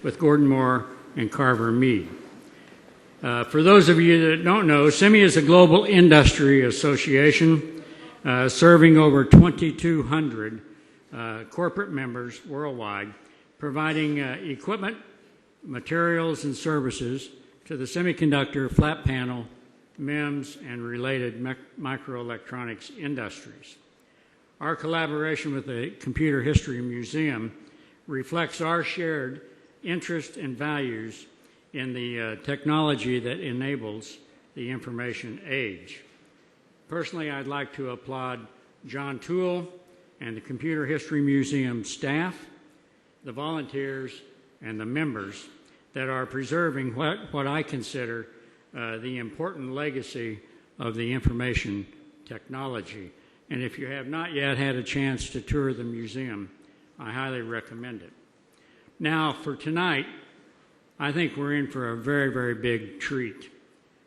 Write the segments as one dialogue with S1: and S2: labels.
S1: with Gordon Moore and Carver Mead. For those of you that don't know, SEMI is a global industry association serving over 2,200 corporate members worldwide, providing equipment, materials, and services to the semiconductor, flat panel, MEMS, and related microelectronics industries. Our collaboration with the Computer History Museum reflects our shared interest and values in the technology that enables the information age. Personally, I'd like to applaud John Toole and the Computer History Museum staff, the volunteers, and the members that are preserving what I consider the important legacy of the information technology. And if you have not yet had a chance to tour the museum, I highly recommend it. Now, for tonight, I think we're in for a very, very big treat.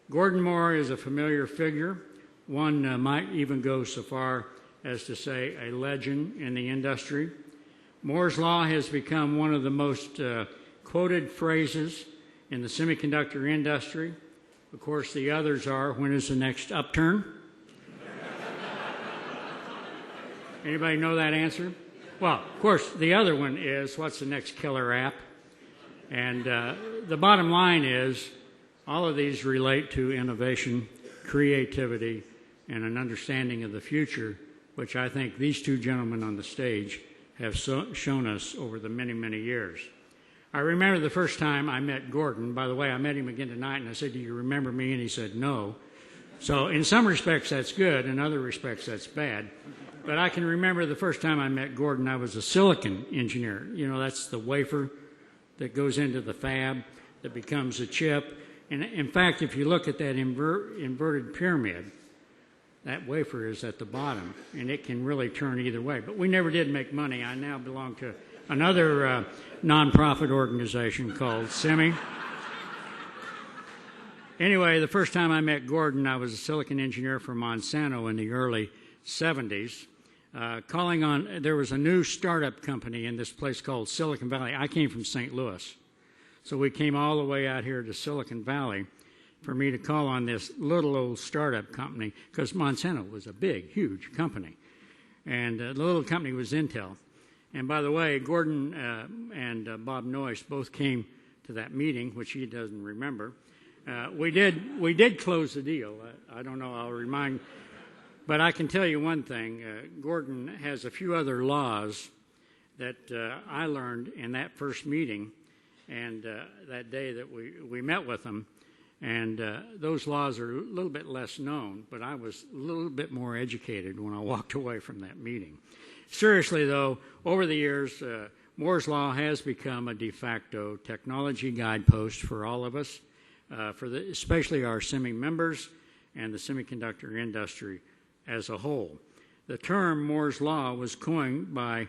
S1: Gordon Moore is a familiar figure. One might even go so far as to say a legend in the industry. Moore's Law has become one of the most quoted phrases in the semiconductor industry. Of course, the others are, when is the next upturn? Anybody know that answer? Well, of course, the other one is, what's the next killer app? And the bottom line is, all of these relate to innovation, creativity, and an understanding of the future, which I think these two gentlemen on the stage have shown us over the many, many years. I remember the first time I met Gordon. By the way, I met him again tonight, and I said, "Do you remember me?" And he said, "No." So in some respects, that's good. In other respects, that's bad. But I can remember the first time I met Gordon, I was a silicon engineer. You know, that's the wafer that goes into the fab that becomes a chip. And in fact, if you look at that inverted pyramid, that wafer is at the bottom, and it can really turn either way. But we never did make money. I now belong to another nonprofit organization called SEMI. Anyway, the first time I met Gordon, I was a silicon engineer for Monsanto in the early 70s. There was a new startup company in this place called Silicon Valley. I came from St. Louis, so we came all the way out here to Silicon Valley for me to call on this little old startup company, because Monsanto was a big, huge company, and the little company was Intel. And by the way, Gordon and Bob Noyce both came to that meeting, which he doesn't remember. We did close the deal. I don't know, I'll remind. But I can tell you one thing, Gordon has a few other laws that I learned in that first meeting and that day that we met with him. And those laws are a little bit less known, but I was a little bit more educated when I walked away from that meeting. Seriously, though, over the years, Moore's Law has become a de facto technology guidepost for all of us, especially our SEMI members and the semiconductor industry as a whole. The term Moore's Law was coined by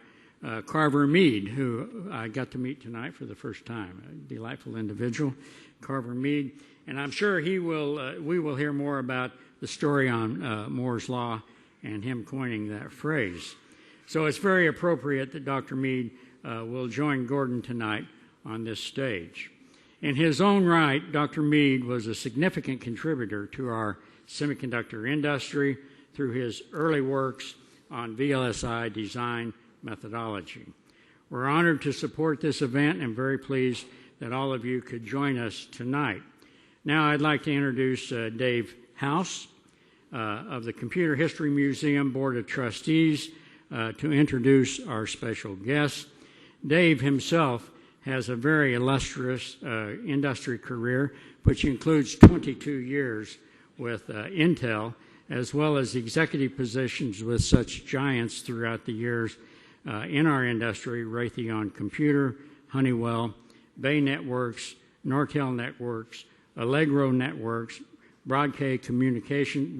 S1: Carver Mead, who I got to meet tonight for the first time. A delightful individual, Carver Mead. And I'm sure we will hear more about the story on Moore's Law and him coining that phrase. So it's very appropriate that Dr. Mead will join Gordon tonight on this stage. In his own right, Dr. Mead was a significant contributor to our semiconductor industry through his early works on VLSI design methodology. We're honored to support this event and very pleased that all of you could join us tonight. Now I'd like to introduce Dave House of the Computer History Museum Board of Trustees to introduce our special guest. Dave himself has a very illustrious industry career, which includes 22 years with Intel, as well as executive positions with such giants throughout the years in our industry: Raytheon Computer, Honeywell, Bay Networks, Nortel Networks, Allegro Networks, Broadcast Communication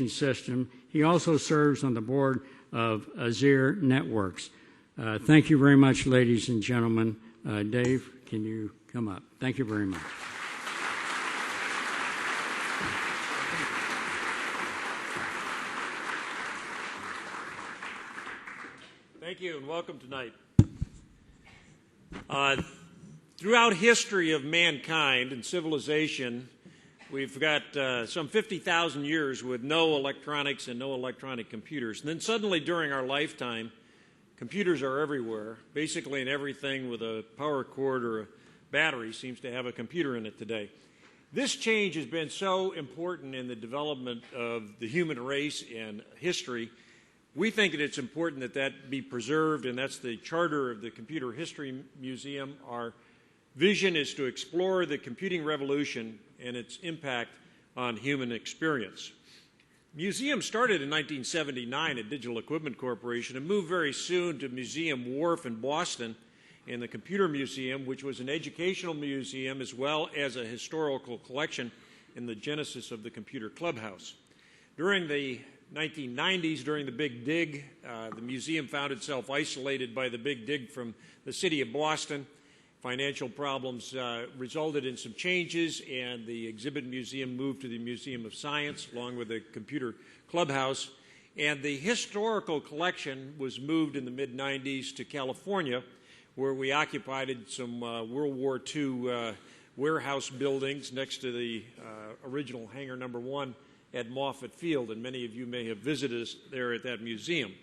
S1: System. He also serves on the board of Azure Networks. Thank you very much, ladies and gentlemen. Dave, can you come up? Thank you very much.
S2: Thank you, and welcome tonight. Throughout history of mankind and civilization, we've got some 50,000 years with no electronics and no electronic computers. And then suddenly during our lifetime, computers are everywhere. Basically in everything with a power cord or a battery seems to have a computer in it today. This change has been so important in the development of the human race and history. We think that it's important that that be preserved, and that's the charter of the Computer History Museum. Our vision is to explore the computing revolution and its impact on human experience. The museum started in 1979 at Digital Equipment Corporation and moved very soon to Museum Wharf in Boston and the Computer Museum, which was an educational museum as well as a historical collection in the genesis of the Computer Clubhouse. During the 1990s, during the Big Dig, the museum found itself isolated by the Big Dig from the city of Boston. Financial problems resulted in some changes, and the exhibit museum moved to the Museum of Science along with the Computer Clubhouse. And the historical collection was moved in the mid-90s to California, where we occupied some World War II warehouse buildings next to the original Hangar No. 1 at Moffett Field, and many of you may have visited us there at that museum.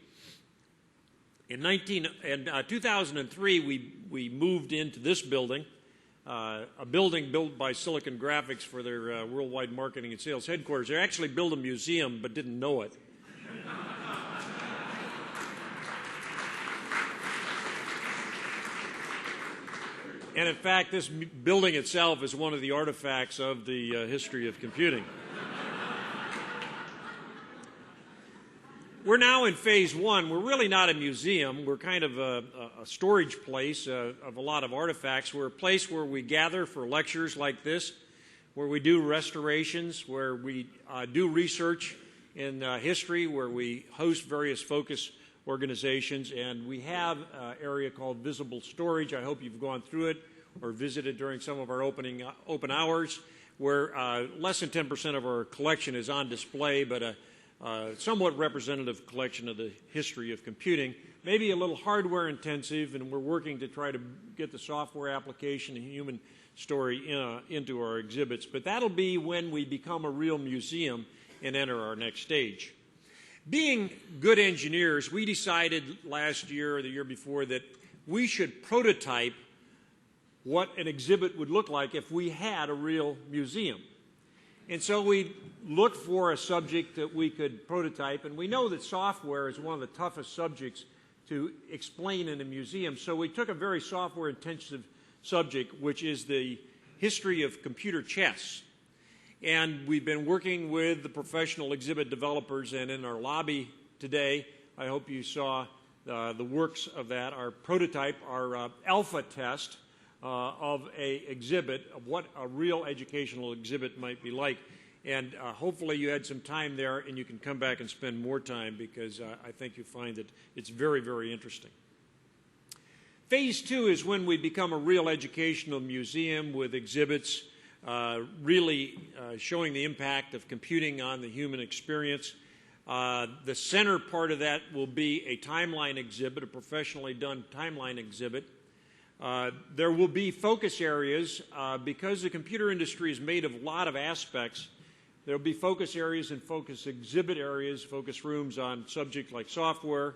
S2: In 2003, we moved into this building, a building built by Silicon Graphics for their worldwide marketing and sales headquarters. They actually built a museum but didn't know it. And in fact, this building itself is one of the artifacts of the history of computing. We're now in phase one. We're really not a museum. We're kind of a storage place of a lot of artifacts. We're a place where we gather for lectures like this, where we do restorations, where we do research in history, where we host various focus organizations, and we have an area called Visible Storage. I hope you've gone through it or visited during some of our open hours, where less than 10% of our collection is on display, but a somewhat representative collection of the history of computing, maybe a little hardware intensive, and we're working to try to get the software application and human story into our exhibits. But that'll be when we become a real museum and enter our next stage. Being good engineers, we decided last year or the year before that we should prototype what an exhibit would look like if we had a real museum. And so we looked for a subject that we could prototype, and we know that software is one of the toughest subjects to explain in a museum. So we took a very software-intensive subject, which is the history of computer chess. And we've been working with the professional exhibit developers, and in our lobby today, I hope you saw the works of that, our prototype, our alpha test of an exhibit, of what a real educational exhibit might be like. And hopefully you had some time there, and you can come back and spend more time, because I think you'll find that it's very, very interesting. Phase two is when we become a real educational museum with exhibits really showing the impact of computing on the human experience. The center part of that will be a timeline exhibit, a professionally done timeline exhibit. There will be focus areas. Because the computer industry is made of a lot of aspects, there will be focus areas and focus exhibit areas, focus rooms on subjects like software,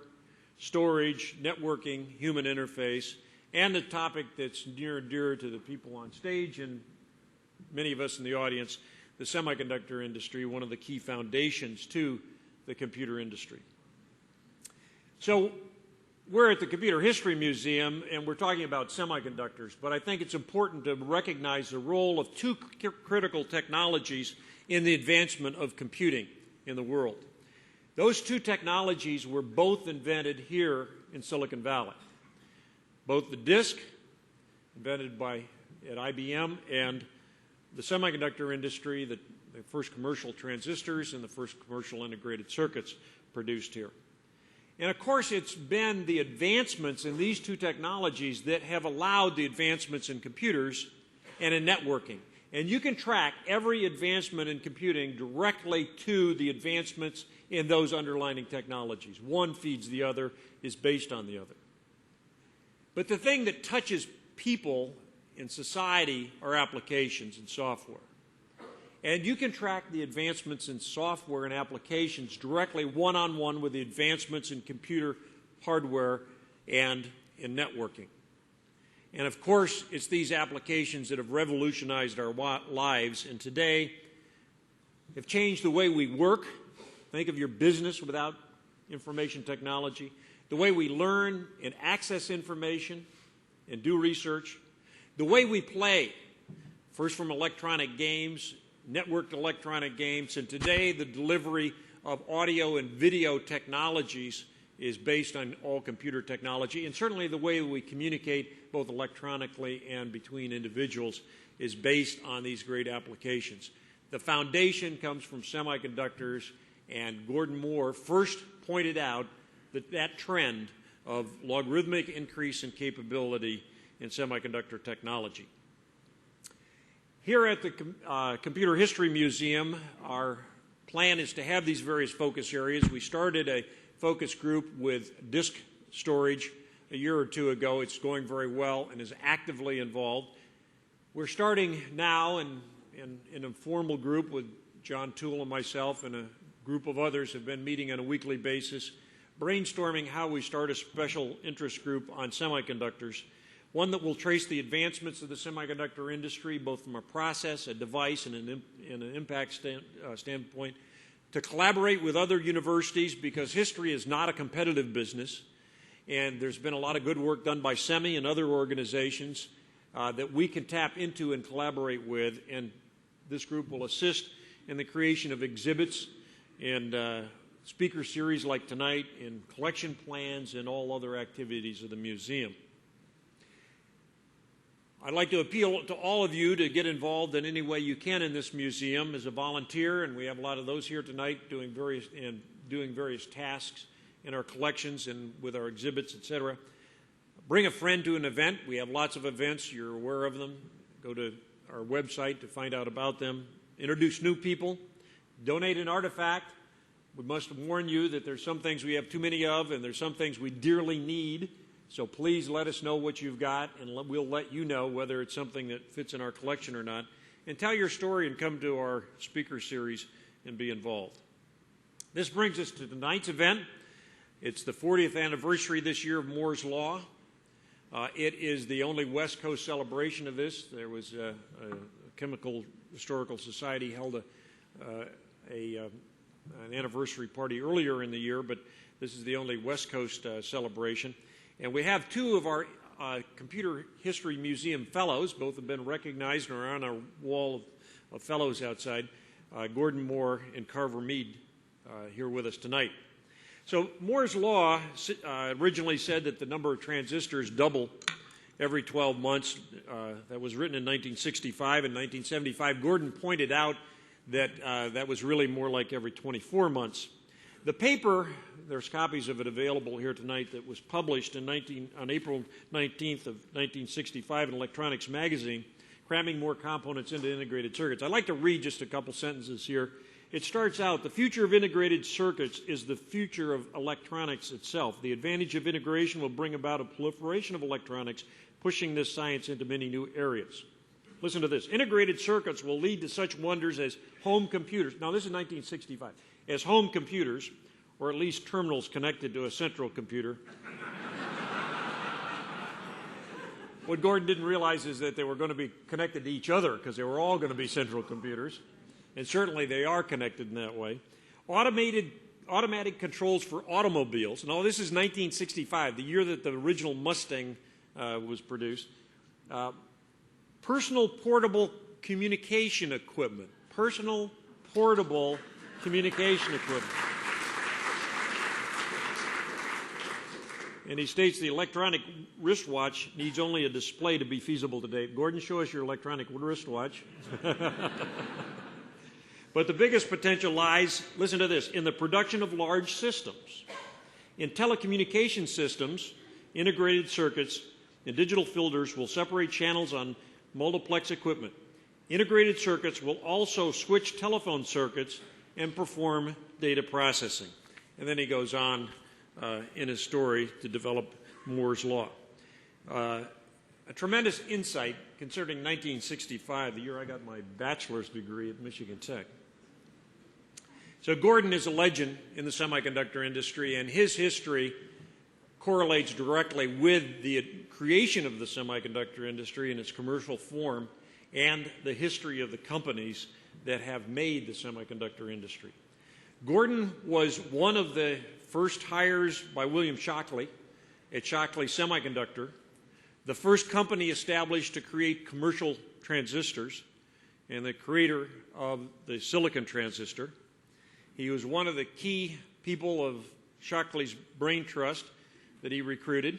S2: storage, networking, human interface, and the topic that's near and dear to the people on stage and many of us in the audience, the semiconductor industry, one of the key foundations to the computer industry. So we're at the Computer History Museum, and we're talking about semiconductors, but I think it's important to recognize the role of two critical technologies in the advancement of computing in the world. Those two technologies were both invented here in Silicon Valley. Both the disk, invented at IBM, and the semiconductor industry, the first commercial transistors and the first commercial integrated circuits produced here. And of course, it's been the advancements in these two technologies that have allowed the advancements in computers and in networking. And you can track every advancement in computing directly to the advancements in those underlying technologies. One feeds the other, is based on the other. But the thing that touches people in society are applications and software. And you can track the advancements in software and applications directly one-on-one with the advancements in computer hardware and in networking. And of course, it's these applications that have revolutionized our lives and today have changed the way we work. Think of your business without information technology, the way we learn and access information and do research, the way we play, first from electronic games, networked electronic games, and today the delivery of audio and video technologies is based on all computer technology, and certainly the way we communicate both electronically and between individuals is based on these great applications. The foundation comes from semiconductors, and Gordon Moore first pointed out that trend of logarithmic increase in capability in semiconductor technology. Here at the Computer History Museum, our plan is to have these various focus areas. We started a focus group with disk storage a year or two ago. It's going very well and is actively involved. We're starting now in an informal group with John Toole and myself, and a group of others have been meeting on a weekly basis, brainstorming how we start a special interest group on semiconductors, one that will trace the advancements of the semiconductor industry, both from a process, a device, and an impact standpoint, to collaborate with other universities, because history is not a competitive business, and there's been a lot of good work done by SEMI and other organizations that we can tap into and collaborate with, and this group will assist in the creation of exhibits and speaker series like tonight, in collection plans and all other activities of the museum. I'd like to appeal to all of you to get involved in any way you can in this museum as a volunteer, and we have a lot of those here tonight doing various tasks in our collections and with our exhibits, etc. Bring a friend to an event. We have lots of events. You're aware of them. Go to our website to find out about them. Introduce new people. Donate an artifact. We must warn you that there's some things we have too many of, and there's some things we dearly need. So please let us know what you've got, and we'll let you know whether it's something that fits in our collection or not. And tell your story and come to our speaker series and be involved. This brings us to tonight's event. It's the 40th anniversary this year of Moore's Law. It is the only West Coast celebration of this. There was a Chemical Historical Society held an anniversary party earlier in the year, but this is the only West Coast celebration. And we have two of our Computer History Museum fellows. Both have been recognized and are on our wall of fellows outside, Gordon Moore and Carver Mead, here with us tonight. So Moore's Law originally said that the number of transistors double every 12 months. That was written in 1965 and 1975. Gordon pointed out that that was really more like every 24 months. The paper, there's copies of it available here tonight, that was published on April 19th of 1965 in Electronics Magazine, cramming more components into integrated circuits. I'd like to read just a couple sentences here. It starts out, the future of integrated circuits is the future of electronics itself. The advantage of integration will bring about a proliferation of electronics, pushing this science into many new areas. Listen to this. Integrated circuits will lead to such wonders as home computers. Now, this is 1965. As home computers, or at least terminals connected to a central computer. What Gordon didn't realize is that they were going to be connected to each other, because they were all going to be central computers. And certainly they are connected in that way. Automatic controls for automobiles. Now, this is 1965, the year that the original Mustang was produced. Personal portable communication equipment. Personal portable communication equipment. And he states the electronic wristwatch needs only a display to be feasible today. Gordon, show us your electronic wristwatch. But the biggest potential lies, listen to this, in the production of large systems. In telecommunication systems, integrated circuits and digital filters will separate channels on multiplex equipment. Integrated circuits will also switch telephone circuits and perform data processing. And then he goes on in his story to develop Moore's Law. A tremendous insight concerning 1965, the year I got my bachelor's degree at Michigan Tech. So Gordon is a legend in the semiconductor industry, and his history correlates directly with the creation of the semiconductor industry in its commercial form and the history of the companies that have made the semiconductor industry. Gordon was one of the first hires by William Shockley at Shockley Semiconductor, the first company established to create commercial transistors, and the creator of the silicon transistor. He was one of the key people of Shockley's brain trust that he recruited.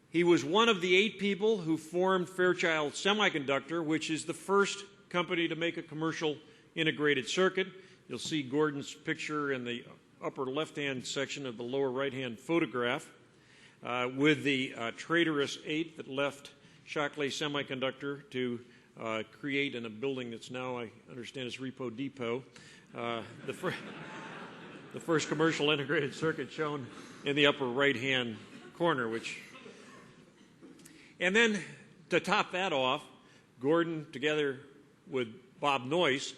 S2: He was one of the 8 people who formed Fairchild Semiconductor, which is the first company to make a commercial integrated circuit. You'll see Gordon's picture in the upper left-hand section of the lower right-hand photograph with the traitorous 8 that left Shockley Semiconductor to create in a building that's now, I understand, is Repo Depot, the first commercial integrated circuit shown in the upper right-hand corner, and then to top that off, Gordon, together with Bob Noyce,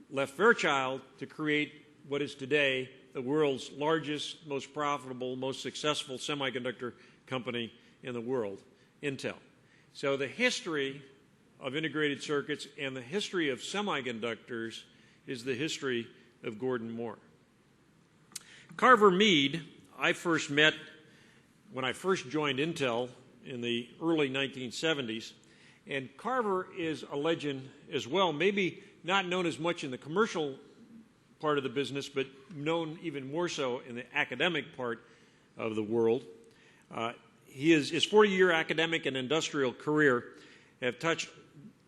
S2: left Fairchild to create what is today the world's largest, most profitable, most successful semiconductor company in the world, Intel. So the history of integrated circuits and the history of semiconductors is the history of Gordon Moore. Carver Mead, I first met when I first joined Intel in the early 1970s, and Carver is a legend as well, maybe not known as much in the commercial part of the business, but known even more so in the academic part of the world. His 40-year academic and industrial career have touched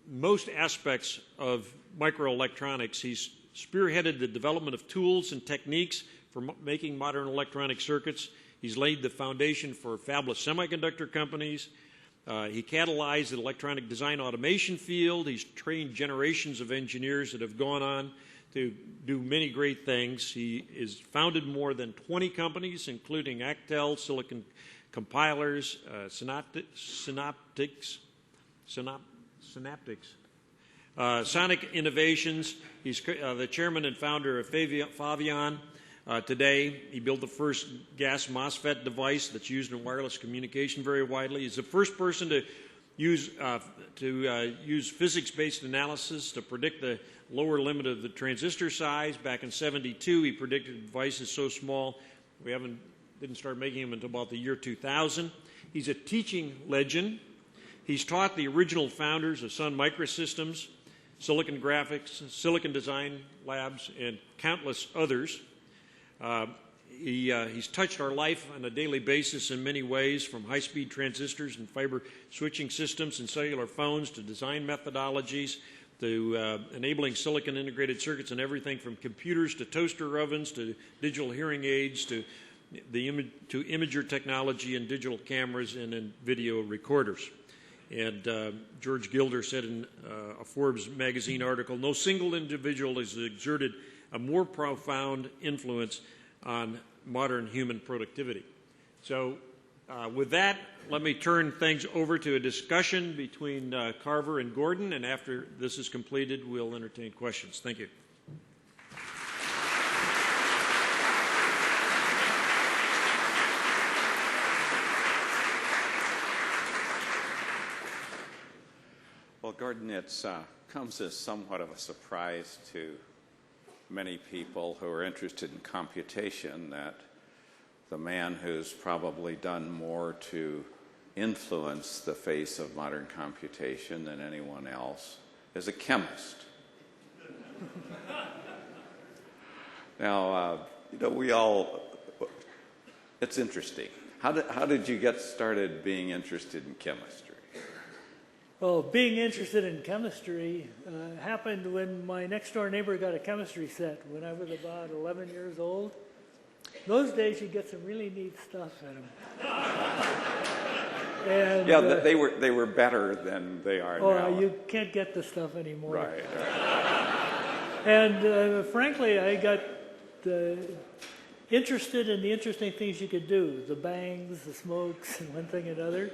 S2: most aspects of microelectronics. He's spearheaded the development of tools and techniques for making modern electronic circuits. He's laid the foundation for fabless semiconductor companies. He catalyzed the electronic design automation field. He's trained generations of engineers that have gone on to do many great things. He has founded more than 20 companies, including Actel, Silicon Compilers, Synaptics, Sonic Innovations. He's the chairman and founder of Favion. Today, he built the first gas MOSFET device that's used in wireless communication very widely. He's the first person to use physics-based analysis to predict the lower limit of the transistor size. Back in '72, he predicted devices so small we didn't start making them until about the year 2000. He's a teaching legend. He's taught the original founders of Sun Microsystems, Silicon Graphics, Silicon Design Labs, and countless others. He's touched our life on a daily basis in many ways, from high-speed transistors and fiber switching systems and cellular phones to design methodologies to enabling silicon integrated circuits and everything from computers to toaster ovens to digital hearing aids to imager technology and digital cameras and in video recorders. And George Gilder said in a Forbes magazine article, no single individual has exerted a more profound influence on modern human productivity. So with that, let me turn things over to a discussion between Carver and Gordon, and after this is completed, we'll entertain questions. Thank you.
S3: Well, Gordon, it comes as somewhat of a surprise to many people who are interested in computation that the man who's probably done more to influence the face of modern computation than anyone else is a chemist. Now, it's interesting. How did you get started being interested in chemistry?
S4: Well, being interested in chemistry happened when my next-door neighbor got a chemistry set when I was about 11 years old. Those days, you get some really neat stuff in them. And,
S3: yeah, they were better than they are now.
S4: Oh, you can't get the stuff anymore.
S3: Right.
S4: And frankly, I got interested in the interesting things you could do, the bangs, the smokes, and one thing and another.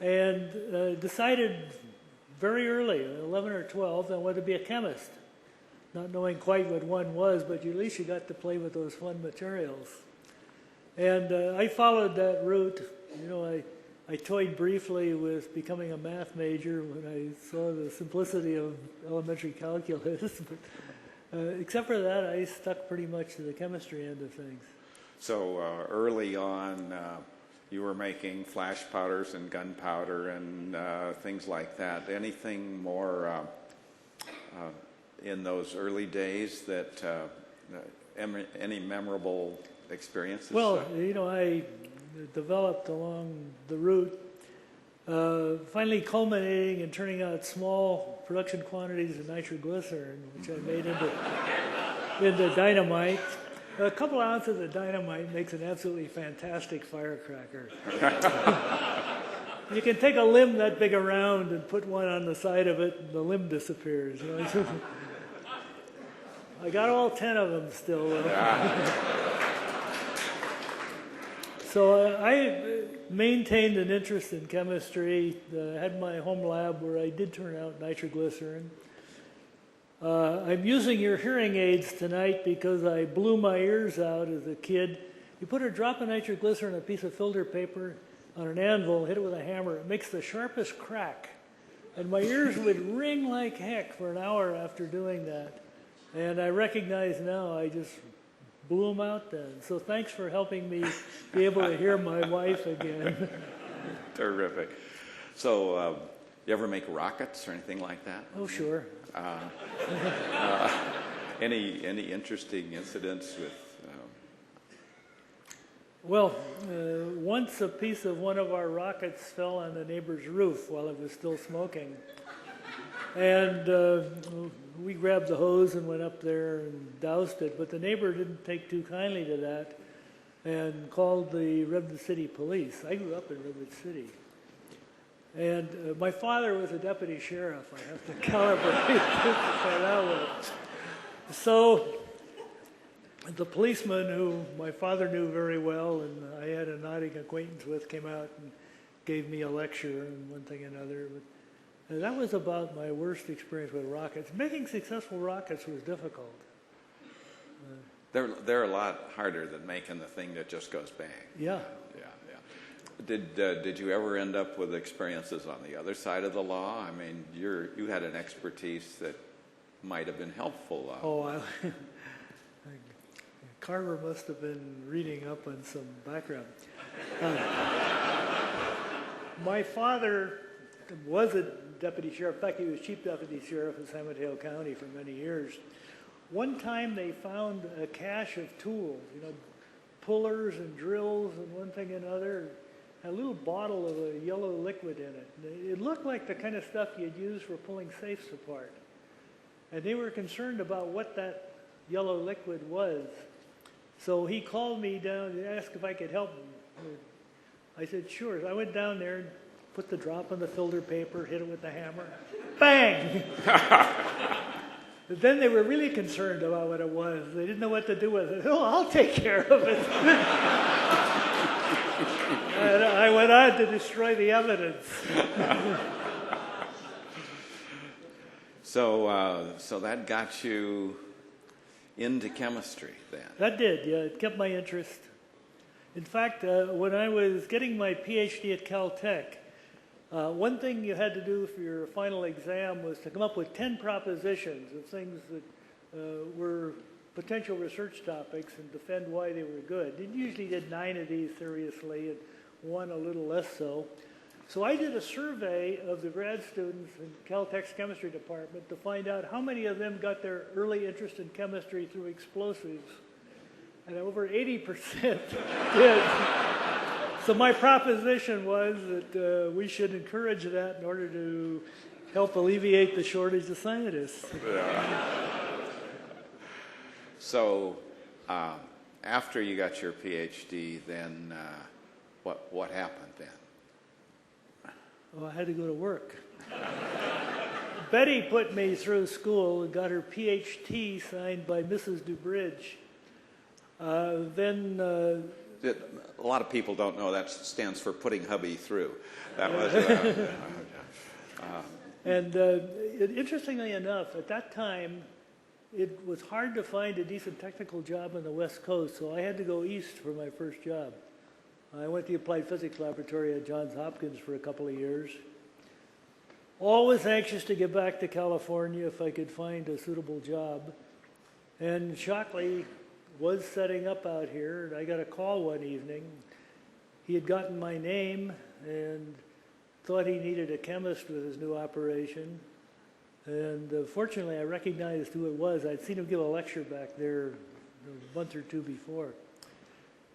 S4: and decided very early, 11 or 12, I wanted to be a chemist. Not knowing quite what one was, but at least you got to play with those fun materials. And I followed that route. You know, I toyed briefly with becoming a math major when I saw the simplicity of elementary calculus. But except for that, I stuck pretty much to the chemistry end of things.
S3: So early on, you were making flash powders and gunpowder and things like that. Anything more in those early days that any memorable experiences?
S4: Well, you know, I developed along the route, finally culminating in turning out small production quantities of nitroglycerin, which I made into dynamite. A couple ounces of dynamite makes an absolutely fantastic firecracker. You can take a limb that big around and put one on the side of it, and the limb disappears. You know? I got all 10 of them still. So I maintained an interest in chemistry. Had my home lab where I did turn out nitroglycerin. I'm using your hearing aids tonight because I blew my ears out as a kid. You put a drop of nitroglycerin on a piece of filter paper on an anvil, hit it with a hammer, it makes the sharpest crack. And my ears would ring like heck for an hour after doing that. And I recognize now I just blew them out then. So thanks for helping me be able to hear my wife again.
S3: Terrific. So you ever make rockets or anything like that?
S4: Oh, sure.
S3: Any interesting incidents with?
S4: Well, once a piece of one of our rockets fell on the neighbor's roof while it was still smoking. And we grabbed the hose and went up there and doused it, but the neighbor didn't take too kindly to that and called the Redwood City police. I grew up in Redwood City. And my father was a deputy sheriff. I have to calibrate that way. So the policeman, who my father knew very well and I had a nodding acquaintance with, came out and gave me a lecture and one thing and another. And that was about my worst experience with rockets. Making successful rockets was difficult.
S3: They're a lot harder than making the thing that just goes bang.
S4: Yeah.
S3: Did you ever end up with experiences on the other side of the law? I mean, you had an expertise that might have been helpful.
S4: Carver must have been reading up on some background. My father was a deputy sheriff. In fact, he was chief deputy sheriff of San Mateo County for many years. One time they found a cache of tools, you know, pullers and drills and one thing and another. A little bottle of a yellow liquid in it. It looked like the kind of stuff you'd use for pulling safes apart. And they were concerned about what that yellow liquid was. So he called me down and asked if I could help him. I said, sure. So I went down there and put the drop on the filter paper, hit it with the hammer. Bang! But then they were really concerned about what it was. They didn't know what to do with it. Oh, I'll take care of it. And I went on to destroy the evidence.
S3: So that got you into chemistry then?
S4: That did, yeah. It kept my interest. In fact, when I was getting my PhD at Caltech, one thing you had to do for your final exam was to come up with 10 propositions of things that were potential research topics and defend why they were good. You usually did 9 of these seriously and 1 a little less so. So I did a survey of the grad students in Caltech's chemistry department to find out how many of them got their early interest in chemistry through explosives. And over 80% did. So my proposition was that we should encourage that in order to help alleviate the shortage of scientists.
S3: So after you got your PhD, then what happened then?
S4: Well, I had to go to work. Betty put me through school and got her PhD signed by Mrs. DuBridge.
S3: A lot of people don't know that stands for putting hubby through. That was.
S4: Interestingly enough, at that time, it was hard to find a decent technical job on the West Coast, so I had to go east for my first job. I went to the Applied Physics Laboratory at Johns Hopkins for a couple of years. Always anxious to get back to California if I could find a suitable job. And Shockley was setting up out here, and I got a call one evening. He had gotten my name and thought he needed a chemist with his new operation. And fortunately, I recognized who it was. I'd seen him give a lecture back there a month or two before.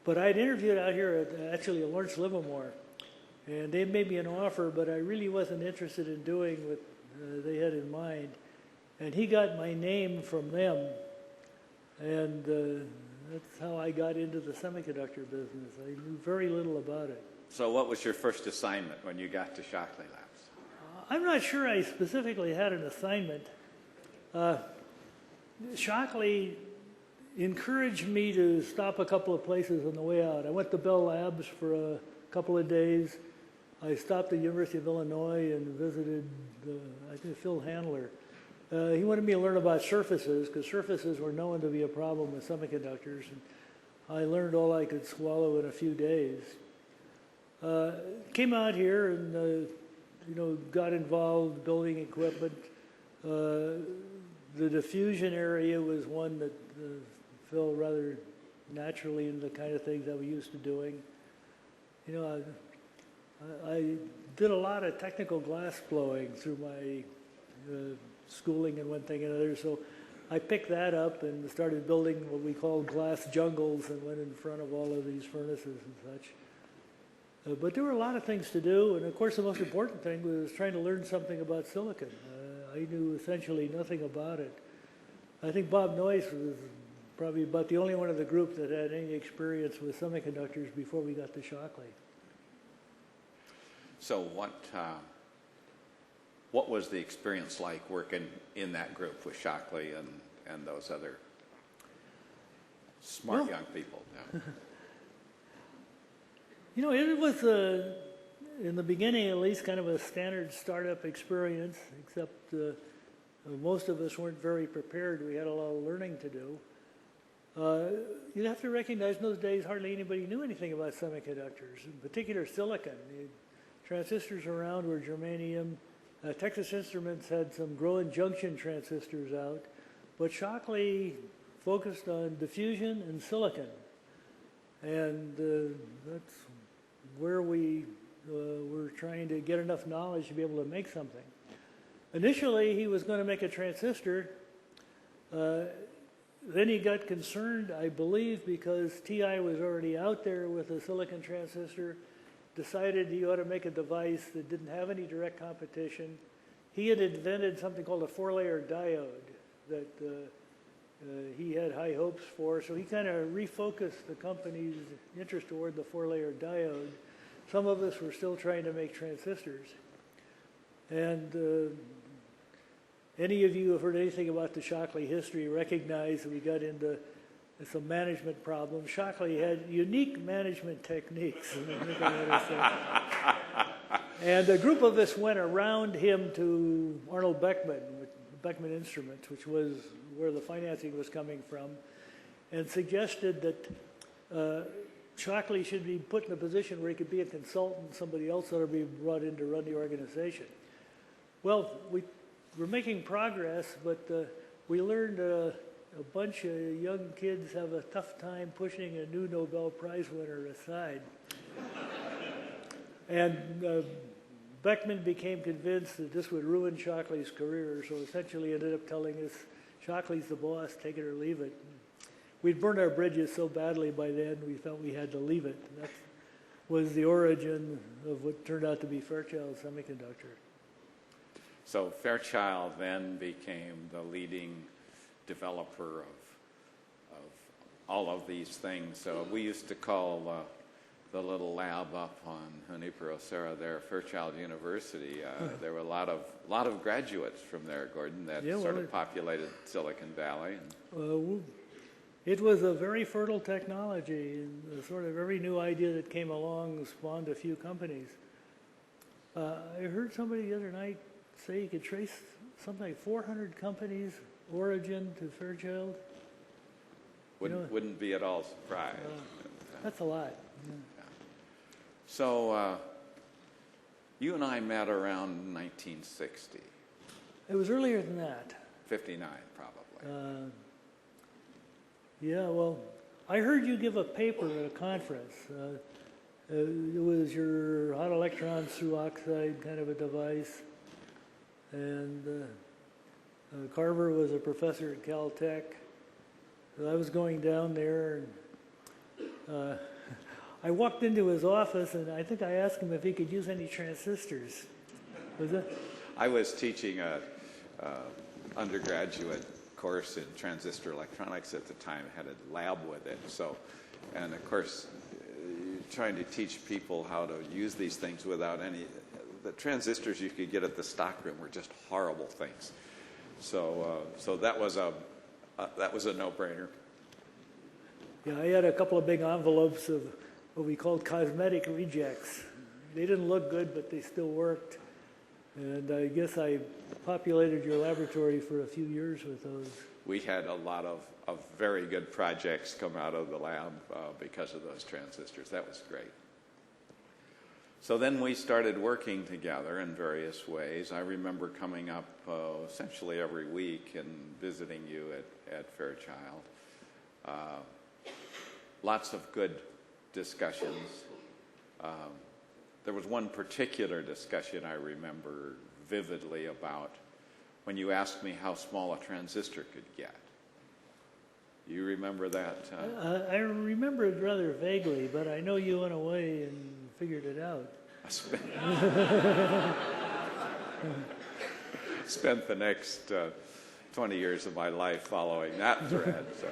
S4: But I'd interviewed out here at Lawrence Livermore, and they made me an offer, but I really wasn't interested in doing what they had in mind. And he got my name from them, and that's how I got into the semiconductor business. I knew very little about it.
S3: So what was your first assignment when you got to Shockley Labs?
S4: I'm not sure I specifically had an assignment. Shockley encouraged me to stop a couple of places on the way out. I went to Bell Labs for a couple of days. I stopped at the University of Illinois and visited, I think, Phil Handler. He wanted me to learn about surfaces, because surfaces were known to be a problem with semiconductors. And I learned all I could swallow in a few days. Came out here and got involved building equipment. The diffusion area was one that fell rather naturally into the kind of things I was used to doing. I did a lot of technical glass blowing through my schooling and one thing and another, so I picked that up and started building what we call glass jungles and went in front of all of these furnaces and such. But there were a lot of things to do, and of course the most important thing was trying to learn something about silicon. I knew essentially nothing about it. I think Bob Noyce was probably about the only one of the group that had any experience with semiconductors before we got to Shockley.
S3: So what was the experience like working in that group with Shockley and those other smart young people? Yeah.
S4: It was, in the beginning at least, kind of a standard startup experience, except most of us weren't very prepared. We had a lot of learning to do. You'd have to recognize in those days hardly anybody knew anything about semiconductors, in particular silicon. The transistors around were germanium. Texas Instruments had some growing junction transistors out, but Shockley focused on diffusion and silicon. And that's where we were trying to get enough knowledge to be able to make something. Initially, he was going to make a transistor. Then he got concerned, I believe, because TI was already out there with a silicon transistor, decided he ought to make a device that didn't have any direct competition. He had invented something called a four-layer diode that he had high hopes for, so he kind of refocused the company's interest toward the four-layer diode. Some of us were still trying to make transistors. And any of you who have heard anything about the Shockley history recognize that we got into some management problems. Shockley had unique management techniques. And a group of us went around him to Arnold Beckman, Beckman Instruments, which was where the financing was coming from, and suggested that Shockley should be put in a position where he could be a consultant, somebody else ought to be brought in to run the organization. Well, we were making progress, but we learned a bunch of young kids have a tough time pushing a new Nobel Prize winner aside. And Beckman became convinced that this would ruin Shockley's career, so essentially ended up telling us, Shockley's the boss, take it or leave it. We'd burned our bridges so badly by then, we felt we had to leave it. That was the origin of what turned out to be Fairchild Semiconductor.
S3: So Fairchild then became the leading developer of all of these things. So we used to call the little lab up on Junipero Serra there, Fairchild University. There were a lot of graduates from there, Gordon, that sort of populated Silicon Valley.
S4: It was a very fertile technology, and sort of every new idea that came along spawned a few companies. I heard somebody the other night say you could trace something like 400 companies' origin to Fairchild.
S3: Wouldn't be at all surprised.
S4: That's a lot. Yeah.
S3: So you and I met around 1960.
S4: It was earlier than that.
S3: 59, probably.
S4: Yeah, well, I heard you give a paper at a conference. It was your hot electrons through oxide kind of a device. And Carver was a professor at Caltech. I was going down there, and I walked into his office, and I think I asked him if he could use any transistors. Was that?
S3: I was teaching a undergraduate course in transistor electronics at the time. I had a lab with it. So, and of course, trying to teach people how to use these things without any. The transistors you could get at the stockroom were just horrible things. So that was a no-brainer.
S4: Yeah, I had a couple of big envelopes of what we called cosmetic rejects. They didn't look good, but they still worked. And I guess I populated your laboratory for a few years with those.
S3: We had a lot of very good projects come out of the lab because of those transistors. That was great. So then we started working together in various ways. I remember coming up essentially every week and visiting you at Fairchild. Lots of good discussions. There was one particular discussion I remember vividly about when you asked me how small a transistor could get. You remember that?
S4: I remember it rather vaguely, but I know you went away and figured it out.
S3: I spent the next 20 years of my life following that thread. So,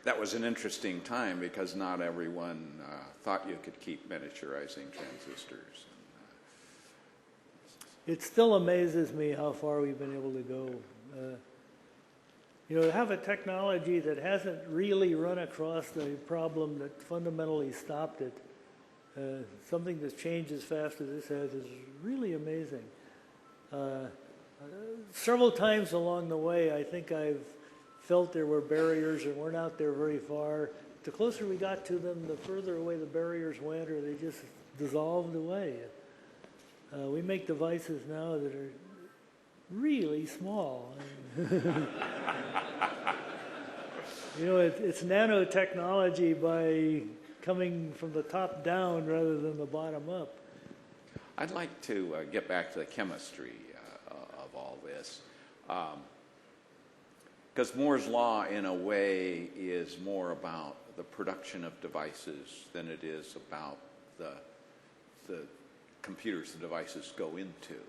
S3: that was an interesting time because not everyone thought you could keep miniaturizing transistors.
S4: It still amazes me how far we've been able to go. To have a technology that hasn't really run across the problem that fundamentally stopped it, something that's changed as fast as this has, is really amazing. Several times along the way, I think I've felt there were barriers and weren't out there very far. The closer we got to them, the further away the barriers went, or they just dissolved away. We make devices now that are really small. It's nanotechnology by coming from the top down rather than the bottom up.
S3: I'd like to get back to the chemistry of all this. Because Moore's law, in a way, is more about the production of devices than it is about the computers the devices go into.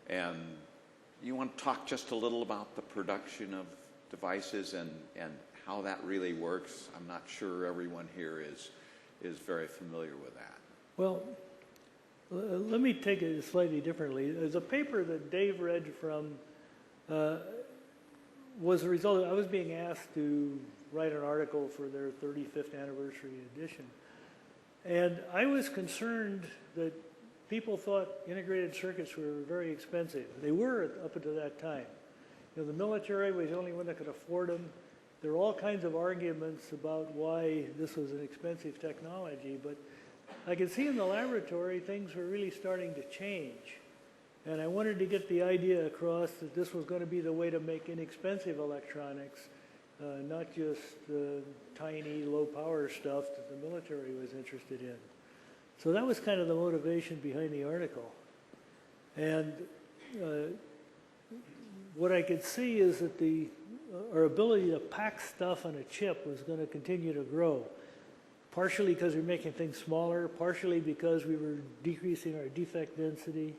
S3: And you want to talk just a little about the production of devices and how that really works? I'm not sure everyone here is very familiar with that.
S4: Well, let me take it slightly differently. There's a paper that Dave read from was a result of, I was being asked to write an article for their 35th anniversary edition. And I was concerned that people thought integrated circuits were very expensive. They were up until that time. The military was the only one that could afford them. There were all kinds of arguments about why this was an expensive technology, but I could see in the laboratory things were really starting to change. And I wanted to get the idea across that this was going to be the way to make inexpensive electronics, not just tiny, low-power stuff that the military was interested in. So that was kind of the motivation behind the article. And what I could see is that our ability to pack stuff on a chip was going to continue to grow, partially because we were making things smaller, partially because we were decreasing our defect density.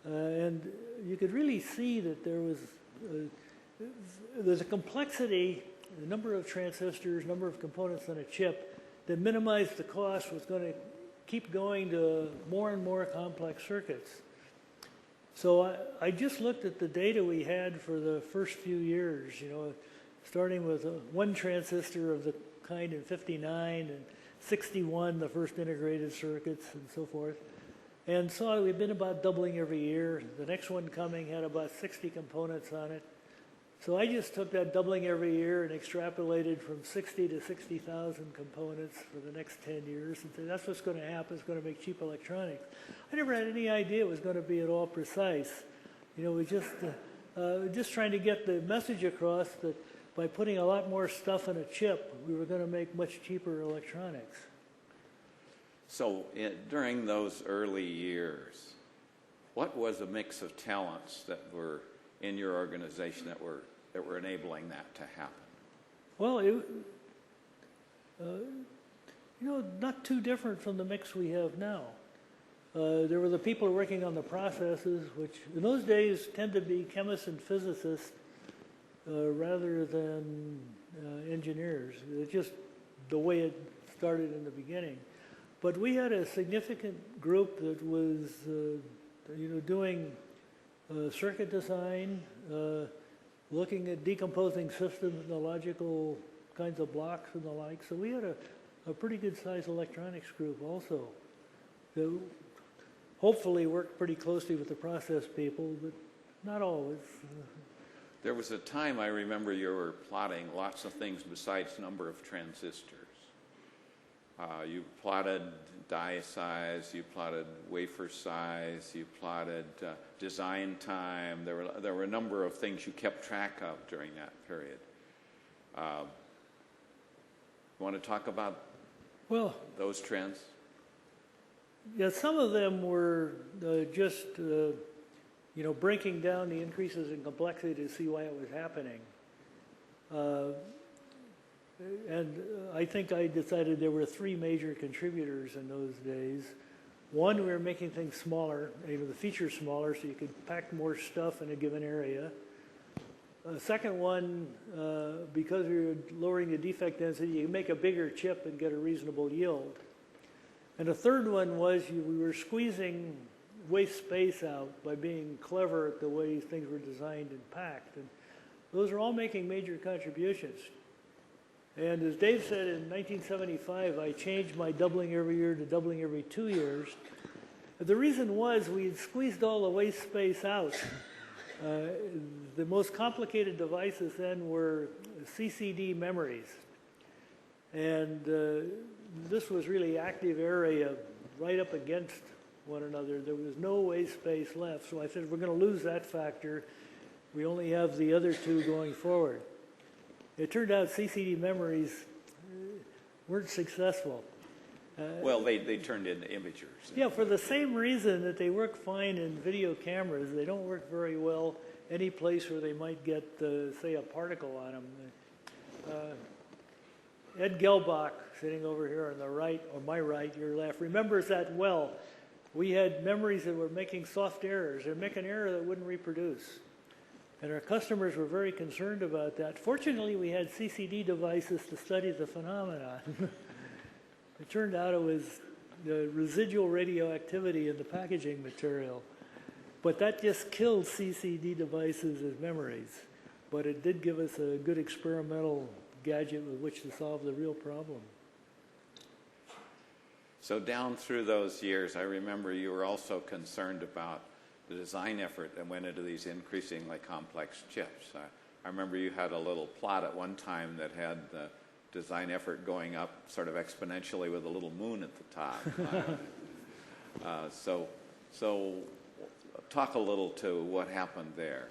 S4: And you could really see that there's a complexity, the number of transistors, number of components on a chip that minimized the cost was going to keep going to more and more complex circuits. So I just looked at the data we had for the first few years, starting with one transistor of the kind in 59 and 61, the first integrated circuits and so forth. And saw we've been about doubling every year. The next one coming had about 60 components on it. So I just took that doubling every year and extrapolated from 60 to 60,000 components for the next 10 years and said, that's what's going to happen. It's going to make cheap electronics. I never had any idea it was going to be at all precise. We just trying to get the message across that by putting a lot more stuff in a chip, we were going to make much cheaper electronics.
S3: So during those early years, what was a mix of talents that were in your organization that were enabling that to happen?
S4: Well, not too different from the mix we have now. There were the people working on the processes, which in those days tend to be chemists and physicists rather than engineers. It's just the way it started in the beginning. But we had a significant group that was, doing circuit design, looking at decomposing systems and the logical kinds of blocks and the like. So we had a pretty good-sized electronics group also that hopefully worked pretty closely with the process people, but not always.
S3: There was a time I remember you were plotting lots of things besides number of transistors. You plotted die size, you plotted wafer size, you plotted design time. There were a number of things you kept track of during that period. You want to talk about those trends?
S4: Yeah, some of them were just breaking down the increases in complexity to see why it was happening. And I think I decided there were three major contributors in those days. One, we were making things smaller, the features smaller, so you could pack more stuff in a given area. The second one, because we were lowering the defect density, you could make a bigger chip and get a reasonable yield. And the third one was we were squeezing waste space out by being clever at the way things were designed and packed. And those are all making major contributions. And as Dave said, in 1975, I changed my doubling every year to doubling every 2 years. The reason was we had squeezed all the waste space out. The most complicated devices then were CCD memories. And this was really active area right up against one another. There was no waste space left. So I said, we're going to lose that factor. We only have the other two going forward. It turned out CCD memories weren't successful.
S3: Well, they turned into imagers.
S4: Yeah, for the same reason that they work fine in video cameras, they don't work very well any place where they might get, say, a particle on them. Ed Gelbach, sitting over here on the right, or my right, your left, remembers that well. We had memories that were making soft errors. They'd make an error that wouldn't reproduce. And our customers were very concerned about that. Fortunately, we had CCD devices to study the phenomenon. It turned out it was the residual radioactivity in the packaging material. But that just killed CCD devices as memories. But it did give us a good experimental gadget with which to solve the real problem.
S3: So down through those years, I remember you were also concerned about the design effort that went into these increasingly complex chips. I remember you had a little plot at one time that had the design effort going up sort of exponentially with a little moon at the top. So talk a little to what happened there.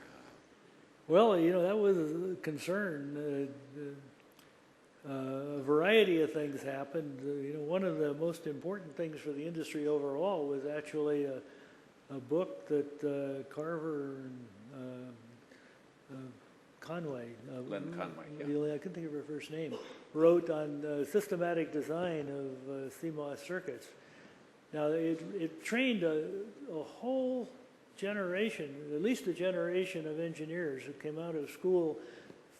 S4: Well, that was a concern. A variety of things happened. One of the most important things for the industry overall was actually a book that Carver and Conway,
S3: Len Conway,
S4: yeah. I couldn't think of her first name, wrote on systematic design of CMOS circuits. Now, it trained a whole generation, at least a generation of engineers who came out of school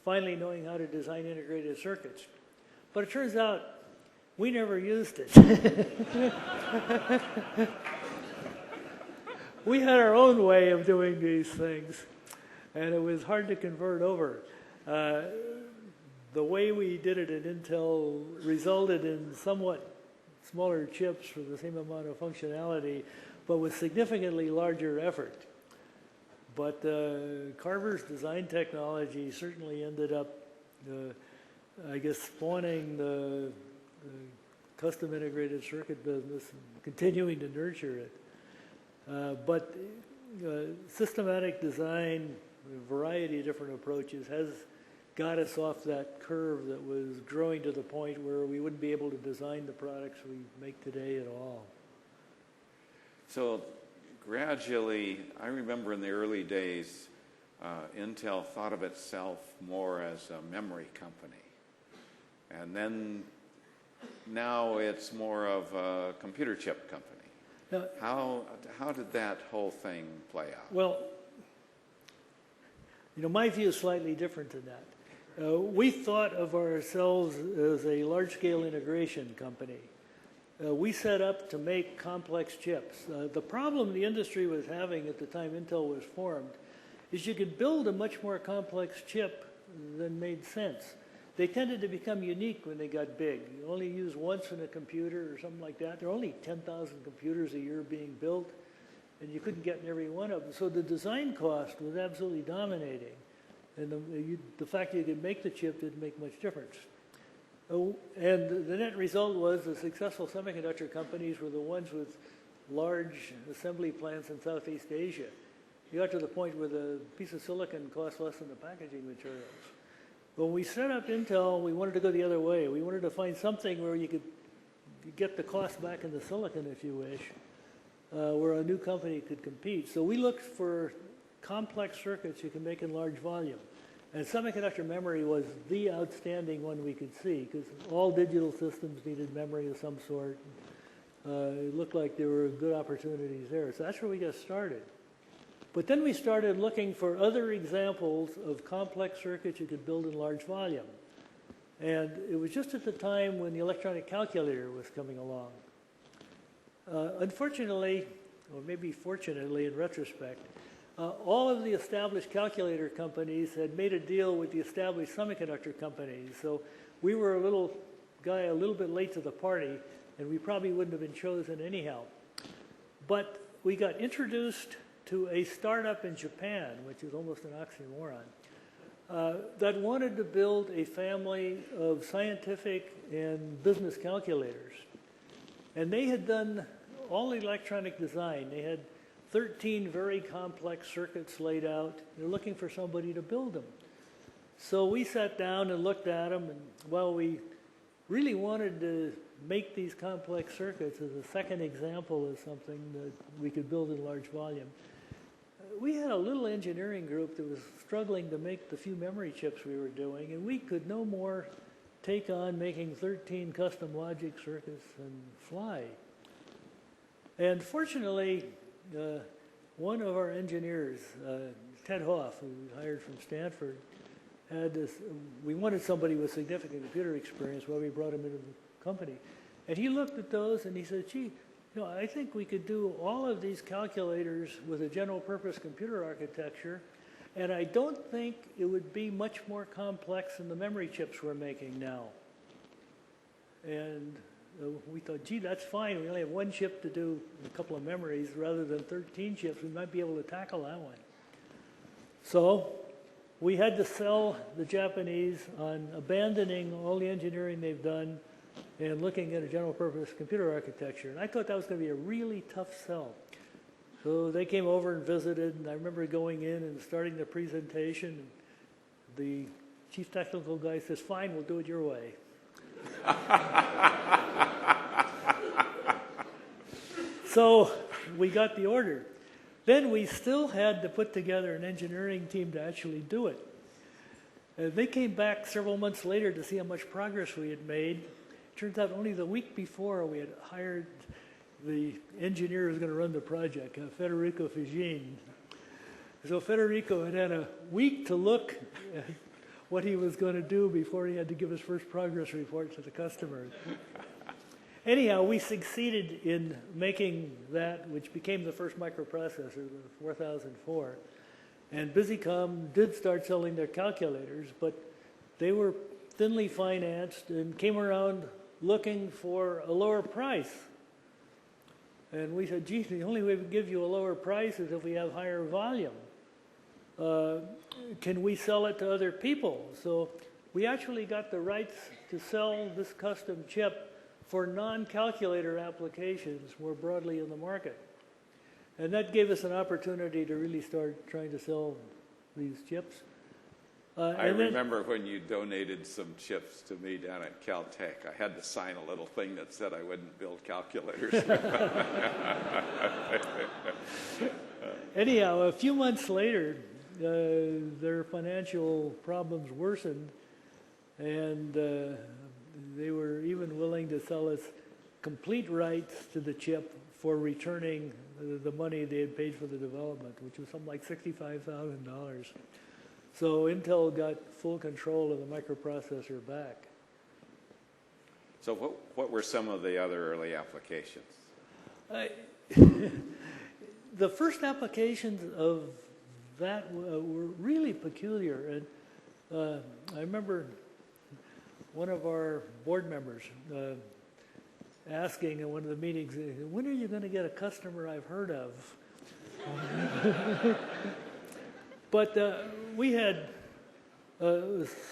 S4: finally knowing how to design integrated circuits. But it turns out we never used it. we had our own way of doing these things, and it was hard to convert over. The way we did it at Intel resulted in somewhat smaller chips for the same amount of functionality, but with significantly larger effort. But Carver's design technology certainly ended up, I guess, spawning the custom integrated circuit business and continuing to nurture it. But systematic design, a variety of different approaches, has got us off that curve that was growing to the point where we wouldn't be able to design the products we make today at all.
S3: So gradually, I remember in the early days, Intel thought of itself more as a memory company. And then now it's more of a computer chip company. Now, how did that whole thing play out?
S4: Well, my view is slightly different than that. We thought of ourselves as a large-scale integration company. We set up to make complex chips. The problem the industry was having at the time Intel was formed is you could build a much more complex chip than made sense. They tended to become unique when they got big. You only use once in a computer or something like that. There are only 10,000 computers a year being built, and you couldn't get in every one of them. So the design cost was absolutely dominating. And the fact that you could make the chip didn't make much difference. And the net result was the successful semiconductor companies were the ones with large assembly plants in Southeast Asia. You got to the point where the piece of silicon cost less than the packaging materials. When we set up Intel, we wanted to go the other way. We wanted to find something where you could get the cost back in the silicon, if you wish, where a new company could compete. So we looked for complex circuits you can make in large volume. And semiconductor memory was the outstanding one we could see, because all digital systems needed memory of some sort. It looked like there were good opportunities there. So that's where we got started. But then we started looking for other examples of complex circuits you could build in large volume. And it was just at the time when the electronic calculator was coming along. Unfortunately, or maybe fortunately in retrospect, all of the established calculator companies had made a deal with the established semiconductor companies. So we were a little bit late to the party, and we probably wouldn't have been chosen anyhow. But we got introduced to a startup in Japan, which is almost an oxymoron, that wanted to build a family of scientific and business calculators. And they had done all electronic design. They had 13 very complex circuits laid out. They're looking for somebody to build them. So we sat down and looked at them, and while we really wanted to make these complex circuits as a second example of something that we could build in large volume, we had a little engineering group that was struggling to make the few memory chips we were doing, and we could no more take on making 13 custom logic circuits and fly. And fortunately, one of our engineers, Ted Hoff, who we hired from Stanford, had this. We wanted somebody with significant computer experience while we brought him into the company. And he looked at those and he said, gee, I think we could do all of these calculators with a general purpose computer architecture, and I don't think it would be much more complex than the memory chips we're making now. And we thought, gee, that's fine. We only have one chip to do a couple of memories rather than 13 chips. We might be able to tackle that one. So we had to sell the Japanese on abandoning all the engineering they've done and looking at a general purpose computer architecture. And I thought that was going to be a really tough sell. So they came over and visited, and I remember going in and starting the presentation. The chief technical guy says, fine, we'll do it your way. So we got the order. Then we still had to put together an engineering team to actually do it. They came back several months later to see how much progress we had made. Turns out only the week before we had hired the engineer who was going to run the project, Federico Fugin. So Federico had a week to look at what he was going to do before he had to give his first progress report to the customer. Anyhow, we succeeded in making that, which became the first microprocessor, the 4004. And Busicom did start selling their calculators, but they were thinly financed and came around looking for a lower price. And we said, gee, the only way we can give you a lower price is if we have higher volume. Can we sell it to other people? So we actually got the rights to sell this custom chip for non-calculator applications more broadly in the market. And that gave us an opportunity to really start trying to sell these chips.
S3: I remember when you donated some chips to me down at Caltech. I had to sign a little thing that said I wouldn't build calculators.
S4: Anyhow, a few months later, their financial problems worsened, and they were even willing to sell us complete rights to the chip for returning the money they had paid for the development, which was something like $65,000. So Intel got full control of the microprocessor back.
S3: So what were some of the other early applications?
S4: The first applications of that were really peculiar. And I remember one of our board members asking in one of the meetings, when are you going to get a customer I've heard of? But we had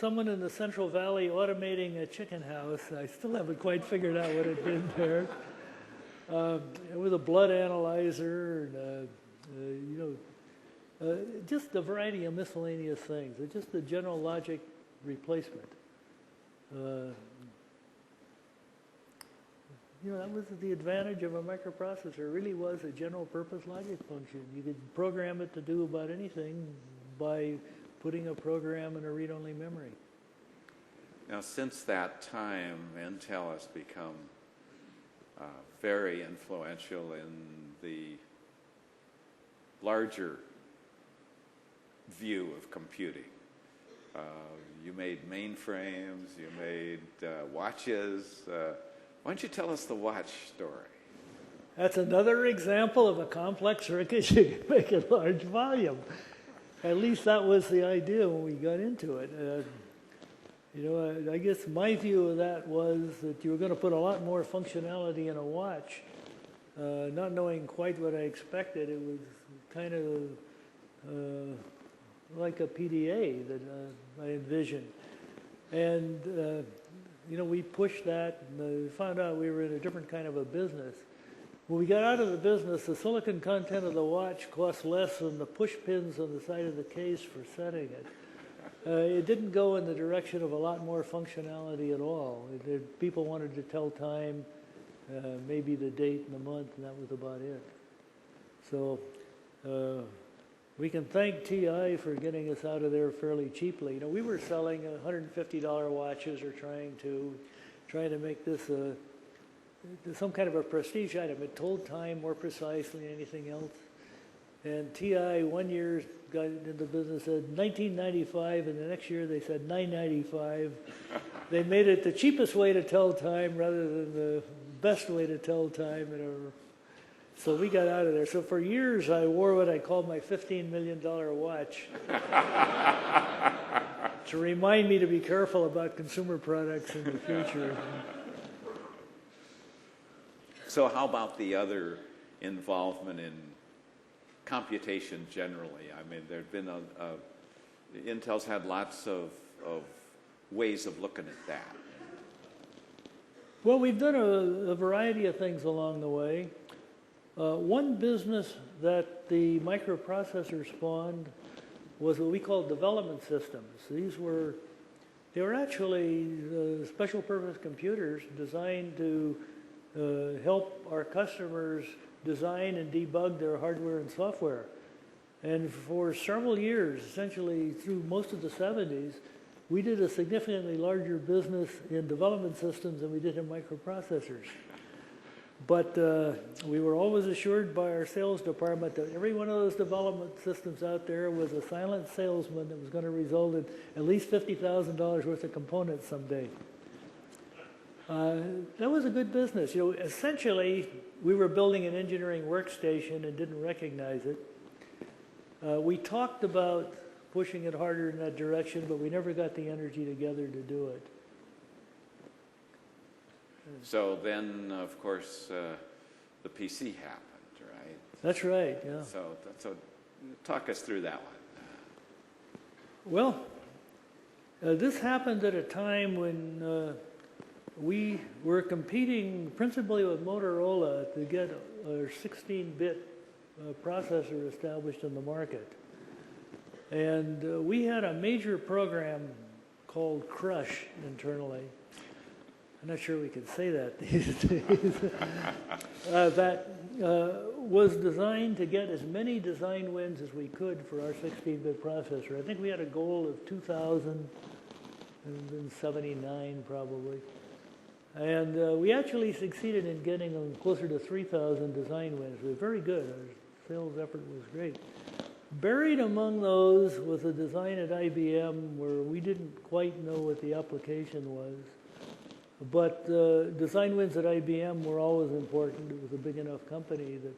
S4: someone in the Central Valley automating a chicken house. I still haven't quite figured out what it did there. With a blood analyzer, and, just a variety of miscellaneous things. Just the general logic replacement. That was the advantage of a microprocessor. It really was a general purpose logic function. You could program it to do about anything by putting a program in a read-only memory.
S3: Now, since that time, Intel has become very influential in the larger view of computing. You made mainframes, you made watches. Why don't you tell us the watch story?
S4: That's another example of a complex circuit you can make in large volume. At least that was the idea when we got into it. I guess my view of that was that you were going to put a lot more functionality in a watch. Not knowing quite what I expected, it was kind of like a PDA that I envisioned. And we pushed that, and we found out we were in a different kind of a business. When we got out of the business, the silicon content of the watch cost less than the push pins on the side of the case for setting it. It didn't go in the direction of a lot more functionality at all. People wanted to tell time, maybe the date and the month, and that was about it. So we can thank TI for getting us out of there fairly cheaply. We were selling $150 watches or trying to make this some kind of a prestige item. It told time more precisely than anything else. And TI 1 year got into business, said 1995, and the next year they said $9.95. They made it the cheapest way to tell time rather than the best way to tell time. So we got out of there. So for years I wore what I called my $15 million watch to remind me to be careful about consumer products in the future.
S3: So how about the other involvement in computation generally? I mean, there've been Intel's had lots of ways of looking at that.
S4: Well, we've done a variety of things along the way. One business that the microprocessor spawned was what we call development systems. They were actually special purpose computers designed to help our customers design and debug their hardware and software. And for several years, essentially through most of the 70s, we did a significantly larger business in development systems than we did in microprocessors. But we were always assured by our sales department that every one of those development systems out there was a silent salesman that was going to result in at least $50,000 worth of components someday. That was a good business. You know, essentially, we were building an engineering workstation and didn't recognize it. We talked about pushing it harder in that direction, but we never got the energy together to do it.
S3: So then, of course, the PC happened, right?
S4: That's right, yeah.
S3: So talk us through that one.
S4: Well, this happened at a time when we were competing principally with Motorola to get a 16-bit processor established in the market. And we had a major program called Crush internally. I'm not sure we could say that these days. That was designed to get as many design wins as we could for our 16-bit processor. I think we had a goal of 2,079 probably. And we actually succeeded in getting them closer to 3,000 design wins. It was very good. Our sales effort was great. Buried among those was a design at IBM where we didn't quite know what the application was. But design wins at IBM were always important. It was a big enough company that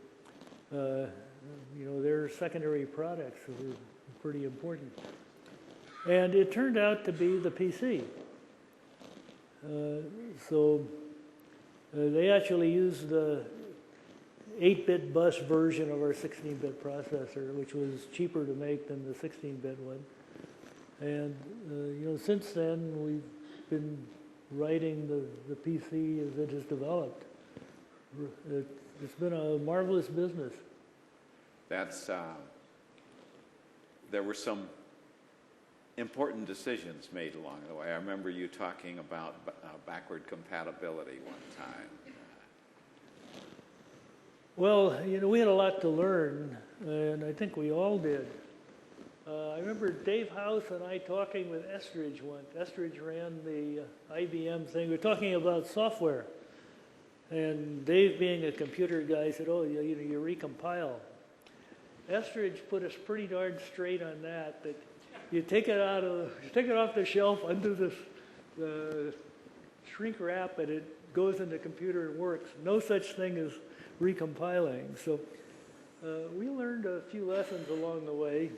S4: you know, their secondary products were pretty important. And it turned out to be the PC. So they actually used the 8-bit bus version of our 16-bit processor, which was cheaper to make than the 16-bit one. And you know, since then we've been writing the PC as it has developed. It's been a marvelous business.
S3: That's there were some important decisions made along the way. I remember you talking about backward compatibility one time.
S4: Well, you know, we had a lot to learn, and I think we all did. I remember Dave House and I talking with Estridge once. Estridge ran the IBM thing. We were talking about software. And Dave, being a computer guy, said, oh, you recompile. Estridge put us pretty darn straight on that you take it off the shelf, undo the shrink wrap, and it goes in the computer and works. No such thing as recompiling. So we learned a few lessons along the way.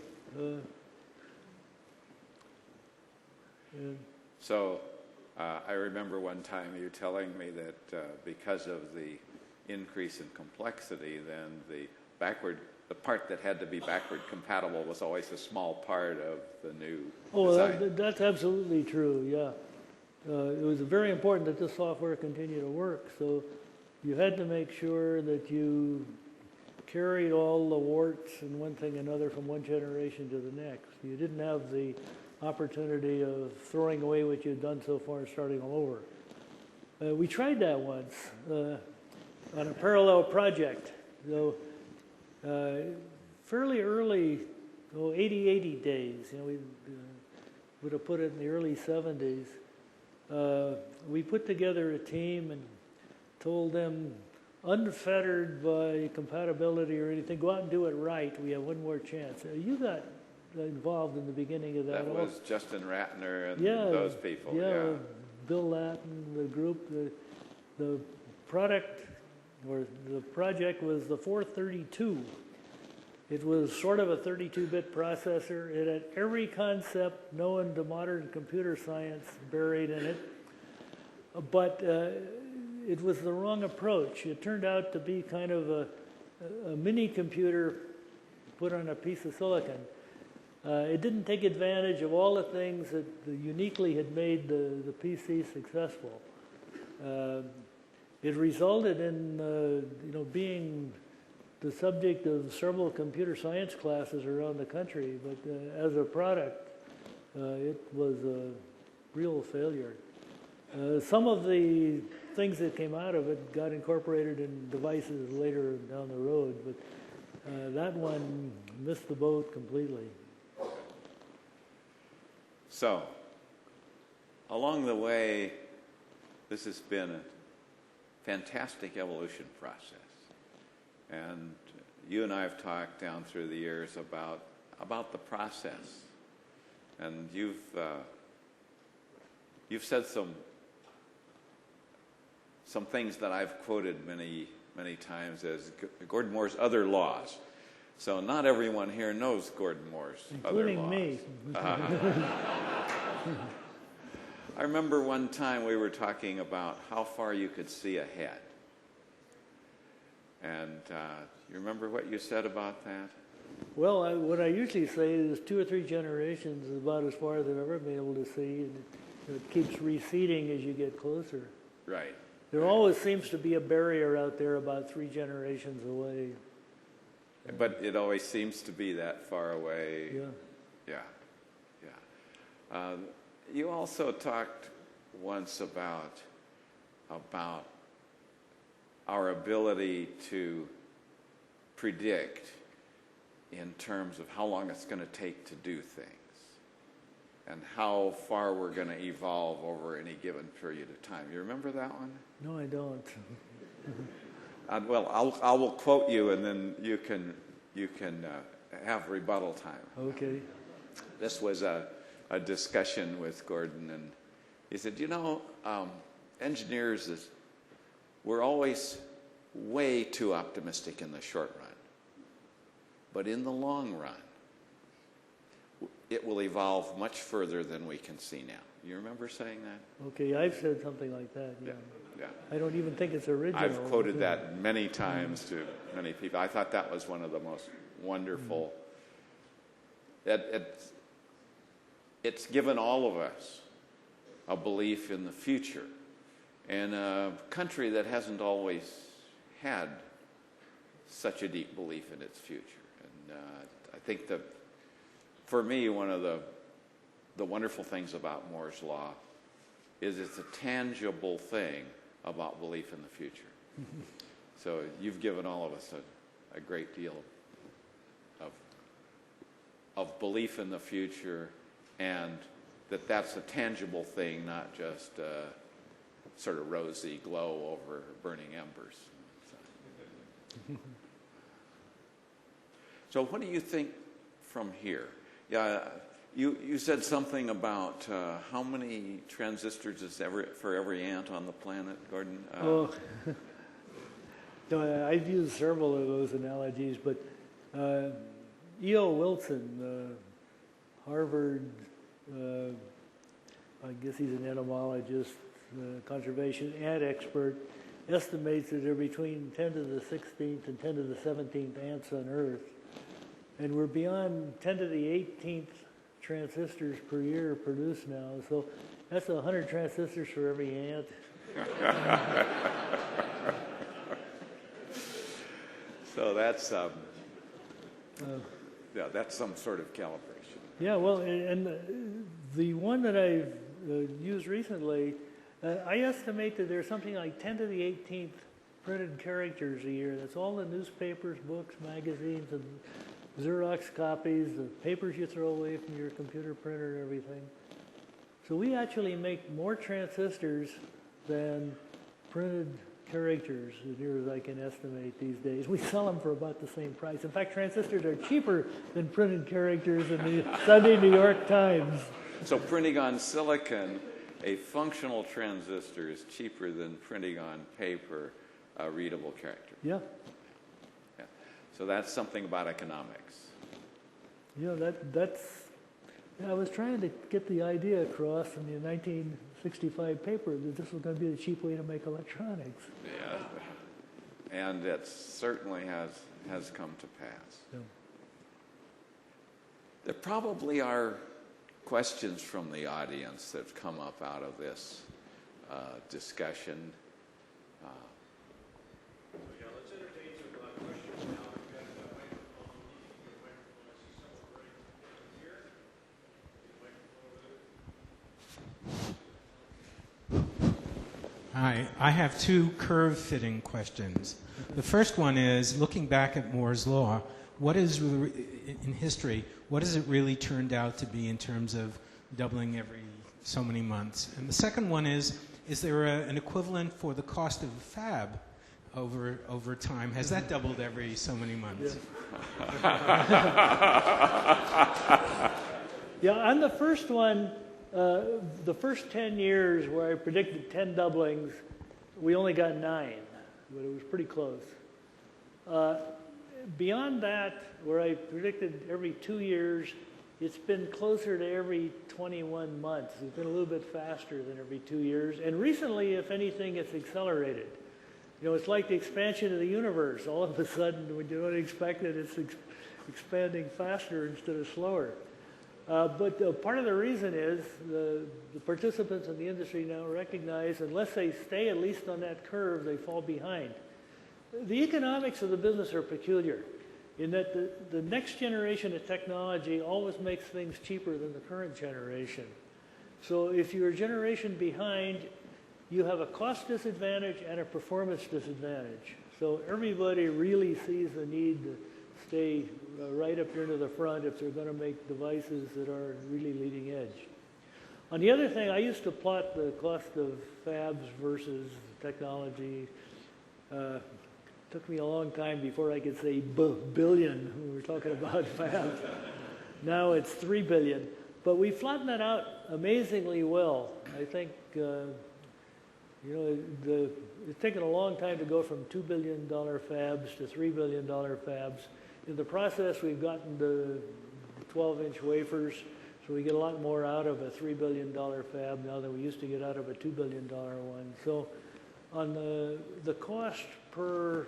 S3: So I remember one time you telling me that because of the increase in complexity, then the part that had to be backward compatible was always a small part of the new design.
S4: That's absolutely true, yeah. It was very important that this software continue to work, so you had to make sure that you carried all the warts and one thing and another from one generation to the next. You didn't have the opportunity of throwing away what you'd done so far and starting all over. We tried that once on a parallel project. So, fairly early, 80 days, you know, we would have put it in the early 70s. We put together a team and told them, unfettered by compatibility or anything, go out and do it right. We have one more chance. You got involved in the beginning of that.
S3: That was Justin Ratner and those people.
S4: Yeah, Bill Latin, the group. The product or the project was the 432. It was sort of a 32-bit processor. It had every concept known to modern computer science buried in it. But it was the wrong approach. It turned out to be kind of a mini computer put on a piece of silicon. It didn't take advantage of all the things that uniquely had made the PC successful. It resulted in you know, being the subject of several computer science classes around the country, but as a product, it was a real failure. Some of the things that came out of it got incorporated in devices later down the road, but that one missed the boat completely.
S3: So, along the way, this has been a fantastic evolution process. And you and I have talked down through the years about the process. And you've said some some things that I've quoted many times as Gordon Moore's other laws. So not everyone here knows Gordon Moore's other laws.
S4: Including me.
S3: I remember one time we were talking about how far you could see ahead. And you remember what you said about that?
S4: Well, what I usually say is 2 or 3 generations is about as far as I've ever been able to see. And it keeps receding as you get closer.
S3: Right.
S4: There always seems to be a barrier out there about 3 generations away.
S3: But it always seems to be that far away.
S4: Yeah.
S3: Yeah. You also talked once about our ability to predict in terms of how long it's going to take to do things and how far we're going to evolve over any given period of time. You remember that one?
S4: No, I don't.
S3: Well, I will quote you, and then you can have rebuttal time.
S4: Okay.
S3: This was a discussion with Gordon, and he said, engineers we're always way too optimistic in the short run, but in the long run, it will evolve much further than we can see now. You remember saying that?
S4: Okay, I've said something like that. Yeah. I don't even think it's original.
S3: I've quoted that many times to many people. I thought that was one of the most wonderful. It's given all of us a belief in the future, and a country that hasn't always had such a deep belief in its future. And I think that, for me, one of the wonderful things about Moore's Law is it's a tangible thing about belief in the future. So you've given all of us a great deal of belief in the future, and that's a tangible thing, not just sort of rosy glow over burning embers. So what do you think from here? Yeah, you said something about how many transistors is for every ant on the planet, Gordon?
S4: No, I've used several of those analogies, but E.O. Wilson, Harvard, I guess he's an entomologist, conservation ant expert, estimates that there are between 10 to the 16th and 10 to the 17th ants on Earth. And we're beyond 10 to the 18th transistors per year produced now. So that's 100 transistors for every ant.
S3: So that's that's some sort of calibration.
S4: Yeah, well, and the one that I've used recently, I estimate that there's something like 10 to the 18th printed characters a year. That's all the newspapers, books, magazines, and Xerox copies, the papers you throw away from your computer printer and everything. So we actually make more transistors than printed characters, as near as I can estimate these days. We sell them for about the same price. In fact, transistors are cheaper than printed characters in the Sunday New York Times.
S3: So printing on silicon, a functional transistor is cheaper than printing on paper a readable character.
S4: Yeah.
S3: Yeah. So that's something about economics.
S4: Yeah, that's. I was trying to get the idea across in the 1965 paper that this was going to be the cheap way to make electronics.
S3: Yeah, and it certainly has come to pass.
S4: Yeah.
S3: There probably are questions from the audience that have come up out of this discussion.
S2: Yeah, let's entertain some questions now. We've got a microphone. You need a microphone. I see someone right here. Microphone over there.
S5: Hi, I have 2 curve-fitting questions. The first one is, looking back at Moore's Law, what is, in history, what has it really turned out to be in terms of doubling every so many months? And the second one is there an equivalent for the cost of a fab over time? Has that doubled every so many months?
S4: Yeah, on the first one, the first 10 years where I predicted 10 doublings, We only got 9, but it was pretty close. Beyond that, where I predicted every 2 years, it's been closer to every 21 months. It's been a little bit faster than every 2 years. And recently, if anything, it's accelerated. You know, it's like the expansion of the universe. All of a sudden, when you don't expect it, it's expanding faster instead of slower. But part of the reason is the participants in the industry now recognize unless they stay at least on that curve, they fall behind. The economics of the business are peculiar in that the next generation of technology always makes things cheaper than the current generation. So if you're a generation behind, you have a cost disadvantage and a performance disadvantage. So everybody really sees the need to stay right up here to the front if they're going to make devices that are really leading edge. On the other thing, I used to plot the cost of fabs versus technology. Took me a long time before I could say billion when we were talking about fabs. Now it's 3 billion. But we flattened that out amazingly well. I think, it's taken a long time to go from $2 billion fabs to $3 billion fabs. In the process, we've gotten to 12-inch wafers, so we get a lot more out of a $3 billion fab now than we used to get out of a $2 billion one. So on the cost per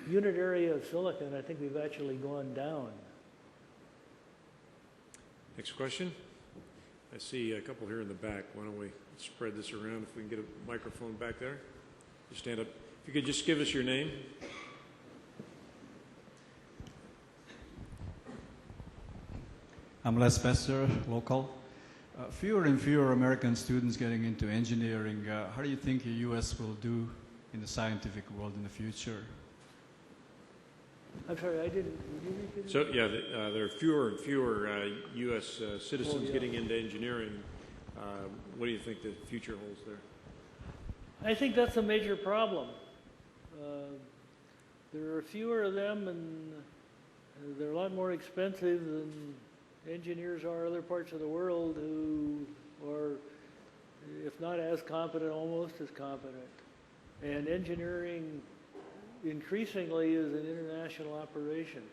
S4: unit area of silicon, I think we've actually gone down.
S2: Next question. I see a couple here in the back. Why don't we spread this around if we can get a microphone back there? Just stand up. If you could just give us your name.
S6: I'm Les Besser, local. Fewer and fewer American students getting into engineering. How do you think the U.S. will do in the scientific world in the future?
S4: I'm sorry, I didn't. Did you repeat it?
S2: So, yeah, there are fewer and fewer U.S. citizens getting into engineering. What do you think the future holds there?
S4: I think that's a major problem. There are fewer of them, and they're a lot more expensive than engineers are other parts of the world who are, if not as competent, almost as competent. And engineering increasingly is an international operation.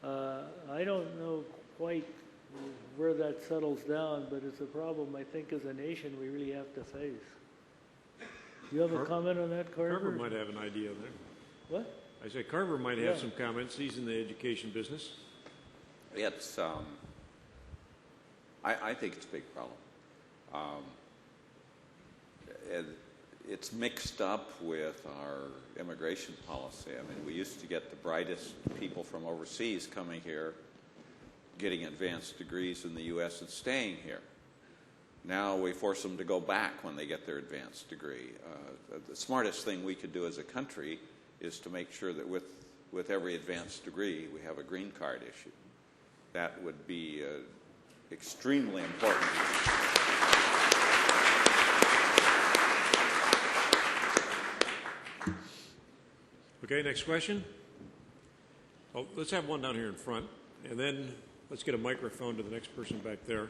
S4: I don't know quite where that settles down, but it's a problem I think as a nation we really have to face. Do you have a comment on that, Carver?
S2: Carver might have an idea there.
S4: What?
S2: I say Carver might have some comments. He's in the education business.
S3: It's, I think it's a big problem. It's mixed up with our immigration policy. I mean, we used to get the brightest people from overseas coming here, getting advanced degrees in the U.S. and staying here. Now we force them to go back when they get their advanced degree. The smartest thing we could do as a country is to make sure that with every advanced degree we have a green card issued. That would be extremely important.
S2: Okay, next question. Oh, let's have one down here in front, and then let's get a microphone to the next person back there.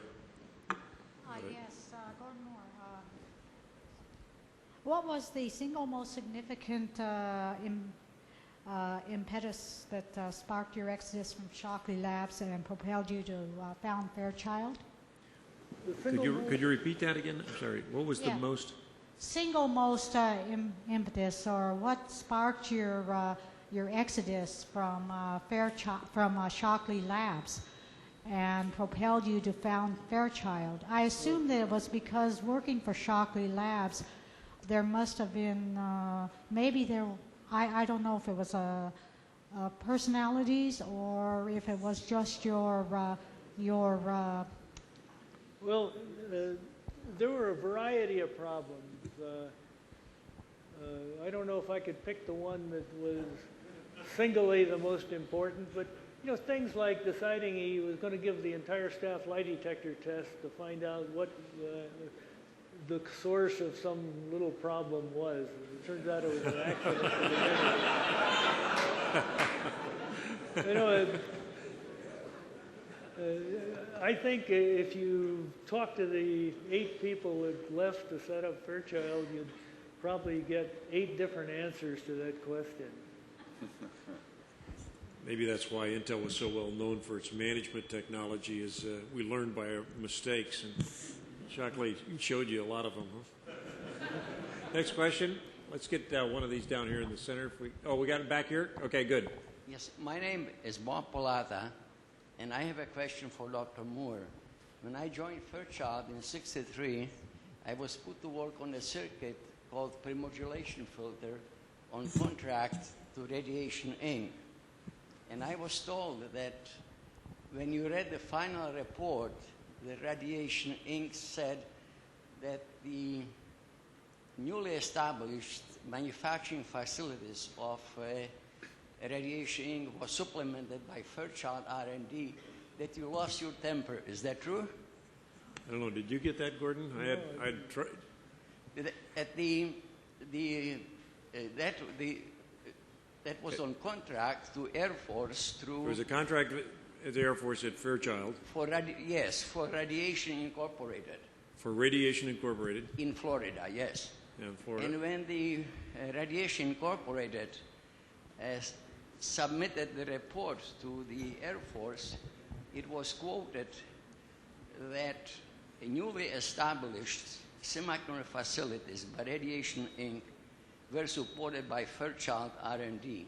S7: Yes, Gordon Moore. What was the single most significant impetus that sparked your exodus from Shockley Labs and propelled you to found Fairchild?
S2: Could you repeat that again? I'm sorry. What was the most?
S7: Single most impetus, or what sparked your exodus from Shockley Labs and propelled you to found Fairchild? I assume that it was because working for Shockley Labs, there must have been maybe there. I don't know if it was personalities or if it was just your.
S4: Well, there were a variety of problems. I don't know if I could pick the one that was singly the most important, but you know, things like deciding he was going to give the entire staff lie detector test to find out what the source of some little problem was. It turns out it was an accident. You know, I think if you talk to the 8 people that left to set up Fairchild, probably get 8 different answers to that question.
S2: Maybe that's why Intel was so well known for its management technology, is we learned by our mistakes, and Shockley showed you a lot of them. Huh? Next question. Let's get one of these down here in the center. We got it back here? Okay, good.
S8: Yes, my name is Bob Palata, and I have a question for Dr. Moore. When I joined Fairchild in '63, I was put to work on a circuit called premodulation filter on contract to Radiation Inc. And I was told that when you read the final report, the Radiation Inc. said that the newly established manufacturing facilities of Radiation Inc. was supplemented by Fairchild R&D, that you lost your temper. Is that true?
S2: I don't know. Did you get that, Gordon? I'd tried.
S8: That was on contract to Air Force through...
S2: There was a contract at the Air Force at Fairchild.
S8: For Radiation Incorporated.
S2: For Radiation Incorporated?
S8: In Florida, yes.
S2: Yeah, in Florida.
S8: And when the Radiation Incorporated submitted the report to the Air Force, it was quoted that newly established semiconductor facilities by Radiation Inc. were supported by Fairchild R&D,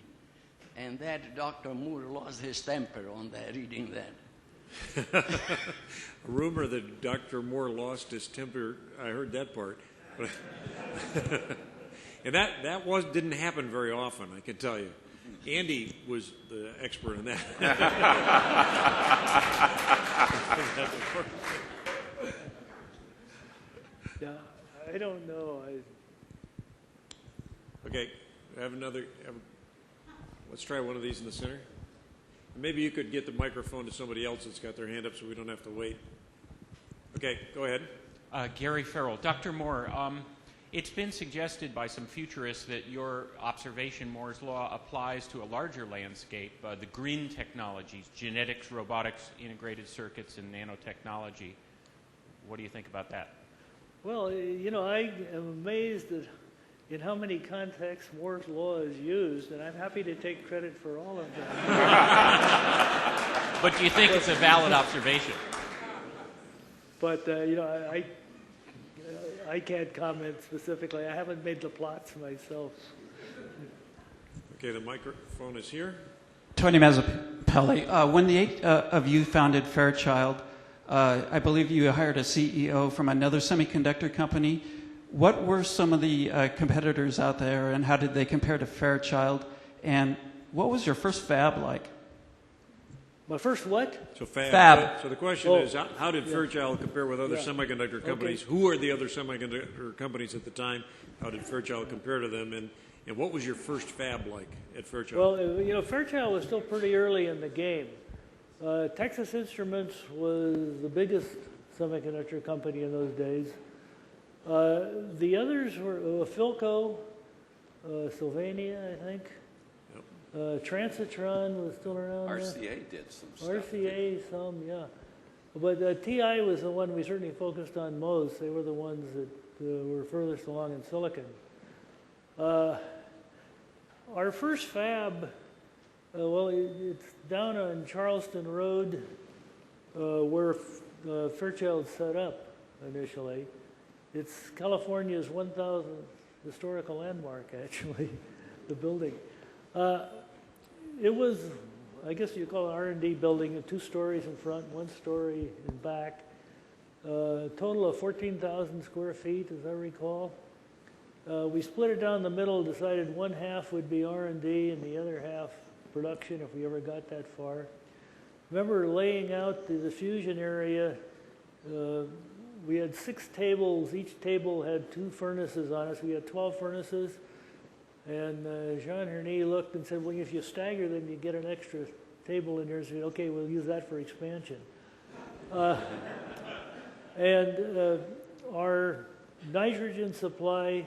S8: and that Dr. Moore lost his temper on that, reading that.
S2: A rumor that Dr. Moore lost his temper, I heard that part. And that didn't happen very often, I can tell you. Andy was the expert in that.
S4: Yeah, I don't know.
S2: Okay, let's try one of these in the center. Maybe you could get the microphone to somebody else that's got their hand up so we don't have to wait. Okay, go ahead.
S9: Gary Farrell. Dr. Moore, it's been suggested by some futurists that your observation, Moore's Law, applies to a larger landscape, the green technologies, genetics, robotics, integrated circuits, and nanotechnology. What do you think about that?
S4: Well, I am amazed in how many contexts Moore's Law is used, and I'm happy to take credit for all of them.
S9: But do you think it's a valid observation?
S4: But, I can't comment specifically. I haven't made the plots myself.
S2: Okay, the microphone is here.
S10: Tony Mazzapelli. When the 8 of you founded Fairchild, I believe you hired a CEO from another semiconductor company. What were some of the competitors out there, and how did they compare to Fairchild? And what was your first fab like?
S4: My first what?
S2: So
S10: fab.
S2: So the question is, how did Fairchild compare with other semiconductor companies? Okay. Who were the other semiconductor companies at the time? How did Fairchild compare to them? And what was your first fab like at Fairchild?
S4: Well, Fairchild was still pretty early in the game. Texas Instruments was the biggest semiconductor company in those days. The others were Philco, Sylvania, I think. Transitron was still around.
S3: RCA did some stuff.
S4: RCA, yeah. But TI was the one we certainly focused on most. They were the ones that were furthest along in silicon. Our first fab, it's down on Charleston Road where Fairchild set up initially. It's California's 1,000th historical landmark, actually, the building. It was, I guess you call it an R&D building, 2 stories in front, 1 story in back. Total of 14,000 square feet, as I recall. We split it down the middle, decided one half would be R&D and the other half production if we ever got that far. Remember laying out the diffusion area. We had 6 tables. Each table had 2 furnaces on it. So we had 12 furnaces. And Jean Herney looked and said, well, if you stagger them, you get an extra table in there. And said, okay, we'll use that for expansion. Our nitrogen supply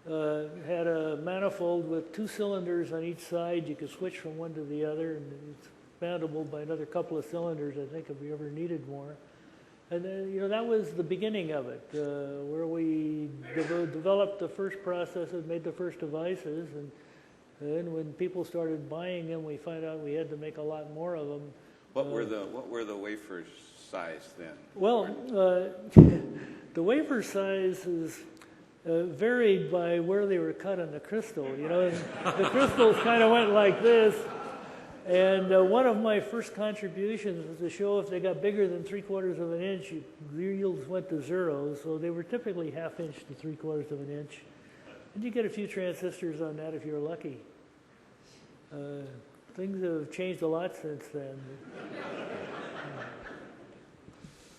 S4: had a manifold with 2 cylinders on each side. You could switch from one to the other, and it's expandable by another couple of cylinders, I think, if we ever needed more. And that was the beginning of it, where we developed the first processes, made the first devices, and then when people started buying them, we found out we had to make a lot more of them.
S3: What were the wafer size then?
S4: Well, the wafer sizes varied by where they were cut on the crystal. The crystals kind of went like this. And one of my first contributions was to show if they got bigger than 3/4 of an inch, yields went to 0. So they were typically 1/2 inch to 3/4 of an inch. And you get a few transistors on that if you're lucky. Things have changed a lot since then.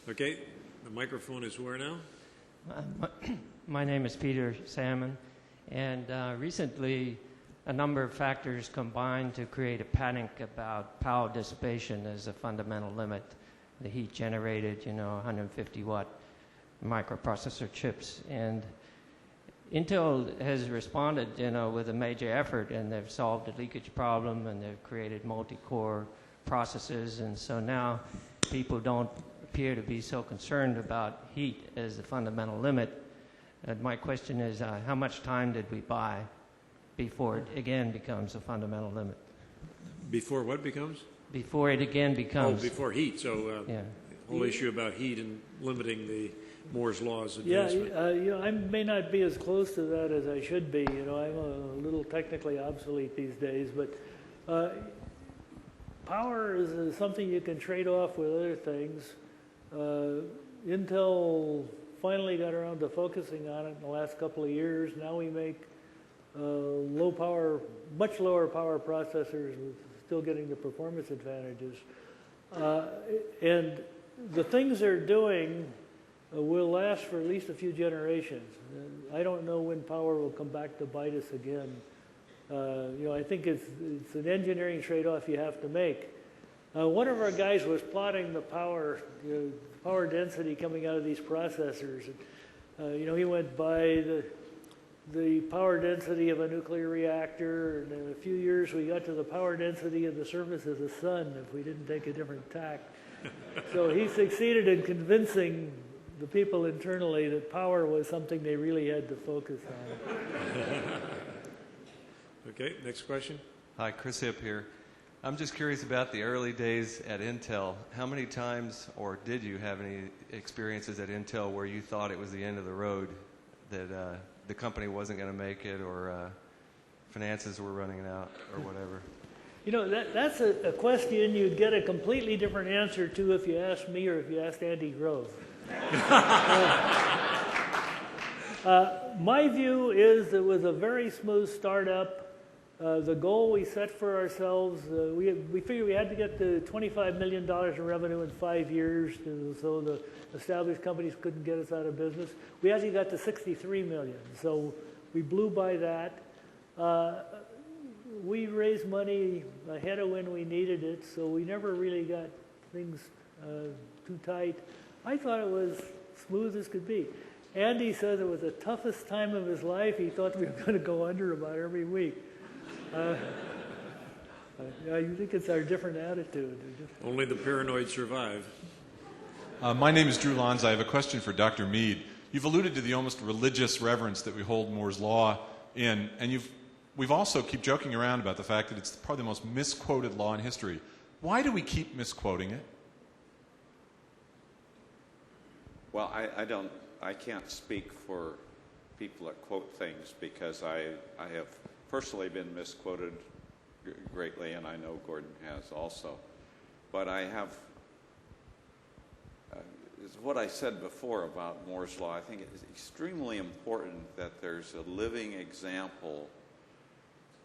S2: Okay, the microphone is where now?
S11: My name is Peter Salmon, and recently a number of factors combined to create a panic about power dissipation as a fundamental limit. The heat generated, 150-watt microprocessor chips. And Intel has responded, with a major effort, and they've solved the leakage problem, and they've created multi-core processes. And so now people don't appear to be so concerned about heat as the fundamental limit. My question is, how much time did we buy before it again becomes a fundamental limit?
S2: Before what becomes?
S11: Before it again becomes...
S2: Oh, before heat. So
S11: yeah.
S2: The whole issue about heat and limiting the Moore's Law's advancement.
S4: Yeah, I may not be as close to that as I should be. I'm a little technically obsolete these days, but power is something you can trade off with other things. Intel finally got around to focusing on it in the last couple of years. Now we make low power, much lower power processors with still getting the performance advantages. And the things they're doing will last for at least a few generations. I don't know when power will come back to bite us again. I think it's an engineering trade-off you have to make. One of our guys was plotting the power density coming out of these processors. He went by the power density of a nuclear reactor, and in a few years we got to the power density of the surface of the sun if we didn't take a different tack. So he succeeded in convincing the people internally that power was something they really had to focus on.
S2: Okay, next question.
S12: Hi, Chris Hipp here. I'm just curious about the early days at Intel. How many times, or did you have any experiences at Intel where you thought it was the end of the road, that the company wasn't going to make it, or finances were running out, or whatever?
S4: That's a question you'd get a completely different answer to if you asked me or if you asked Andy Grove. My view is it was a very smooth startup. The goal we set for ourselves, we figured we had to get to $25 million in revenue in 5 years, so the established companies couldn't get us out of business. We actually got to $63 million, so we blew by that. We raised money ahead of when we needed it, so we never really got things too tight. I thought it was smooth as could be. Andy says it was the toughest time of his life. He thought we were going to go under about every week. I think it's our different attitude.
S2: Only the paranoid survive.
S13: My name is Drew Lanza. I have a question for Dr. Mead. You've alluded to the almost religious reverence that we hold Moore's Law in, and we've also keep joking around about the fact that it's probably the most misquoted law in history. Why do we keep misquoting it?
S3: Well, I can't speak for people that quote things because I have personally been misquoted greatly, and I know Gordon has also. But I have, what I said before about Moore's Law, I think it's extremely important that there's a living example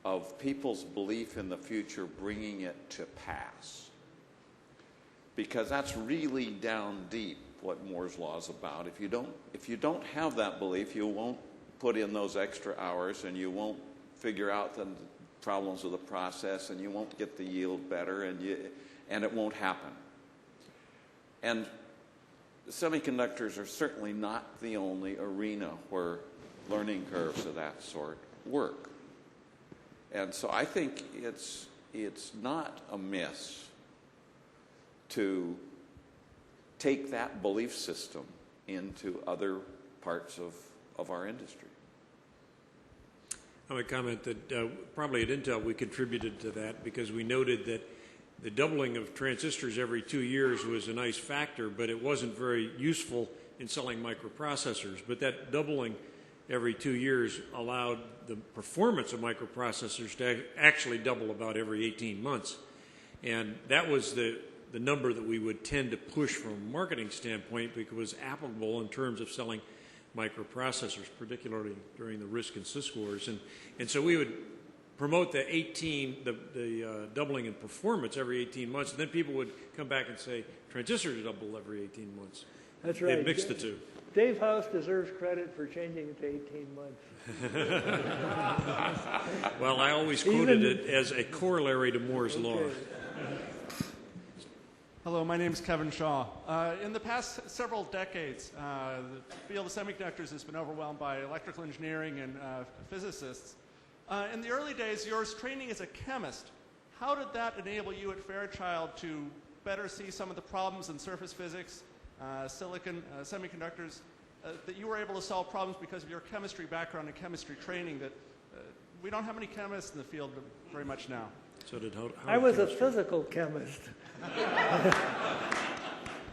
S3: of people's belief in the future bringing it to pass. Because that's really down deep what Moore's Law is about. If you don't have that belief, you won't put in those extra hours, and you won't figure out the problems with the process, and you won't get the yield better, and it won't happen. And semiconductors are certainly not the only arena where learning curves of that sort work. And so I think it's not amiss to take that belief system into other parts of our industry.
S2: I would comment that probably at Intel we contributed to that because we noted that the doubling of transistors every 2 years was a nice factor, but it wasn't very useful in selling microprocessors. But that doubling every 2 years allowed the performance of microprocessors to actually double about every 18 months. And that was the number that we would tend to push from a marketing standpoint because it was applicable in terms of selling microprocessors, particularly during the RISC and CISC wars. And so we would promote the doubling in performance every 18 months, and then people would come back and say, transistors double every 18 months.
S4: That's right.
S2: They'd mix the two.
S4: Dave House deserves credit for changing it to 18 months.
S2: Well, I always quoted it as a corollary to Moore's law.
S14: Hello, my name is Kevin Shaw. In the past several decades, the field of semiconductors has been overwhelmed by electrical engineering and physicists. In the early days, your training as a chemist, how did that enable you at Fairchild to better see some of the problems in surface physics, silicon, semiconductors, that you were able to solve problems because of your chemistry background and chemistry training that we don't have many chemists in the field very much now?
S2: So did Howard
S4: I was a physical chemist.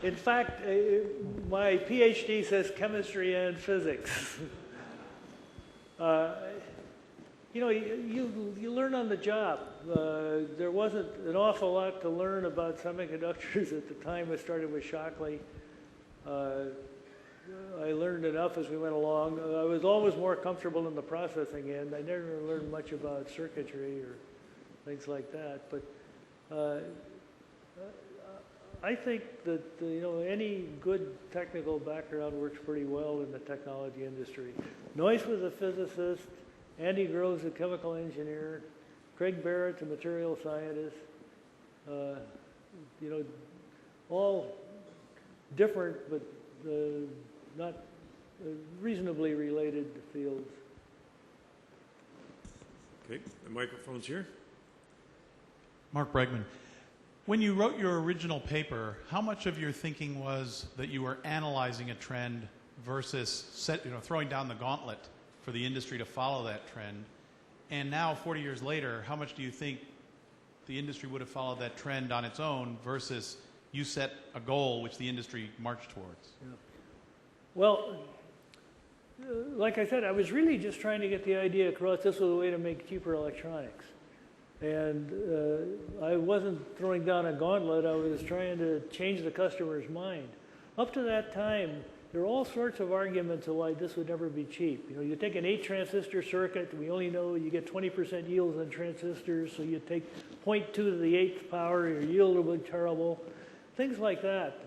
S4: In fact, my PhD says chemistry and physics. You learn on the job. There wasn't an awful lot to learn about semiconductors at the time. I started with Shockley. I learned enough as we went along. I was always more comfortable in the processing end. I never learned much about circuitry or things like that. But I think that any good technical background works pretty well in the technology industry. Noyce was a physicist. Andy Groves, a chemical engineer. Craig Barrett's a material scientist. All different, but not reasonably related fields.
S2: Okay, the microphone's here.
S15: Mark Bregman. When you wrote your original paper, how much of your thinking was that you were analyzing a trend versus throwing down the gauntlet for the industry to follow that trend? And now, 40 years later, how much do you think the industry would have followed that trend on its own versus you set a goal which the industry marched towards?
S4: Yeah. Well, like I said, I was really just trying to get the idea across this was a way to make cheaper electronics. And I wasn't throwing down a gauntlet. I was trying to change the customer's mind. Up to that time, there were all sorts of arguments of why this would never be cheap. You take an 8-transistor circuit. We only know you get 20% yields on transistors, so you take 0.2 to the 8th power, your yield will be terrible. Things like that.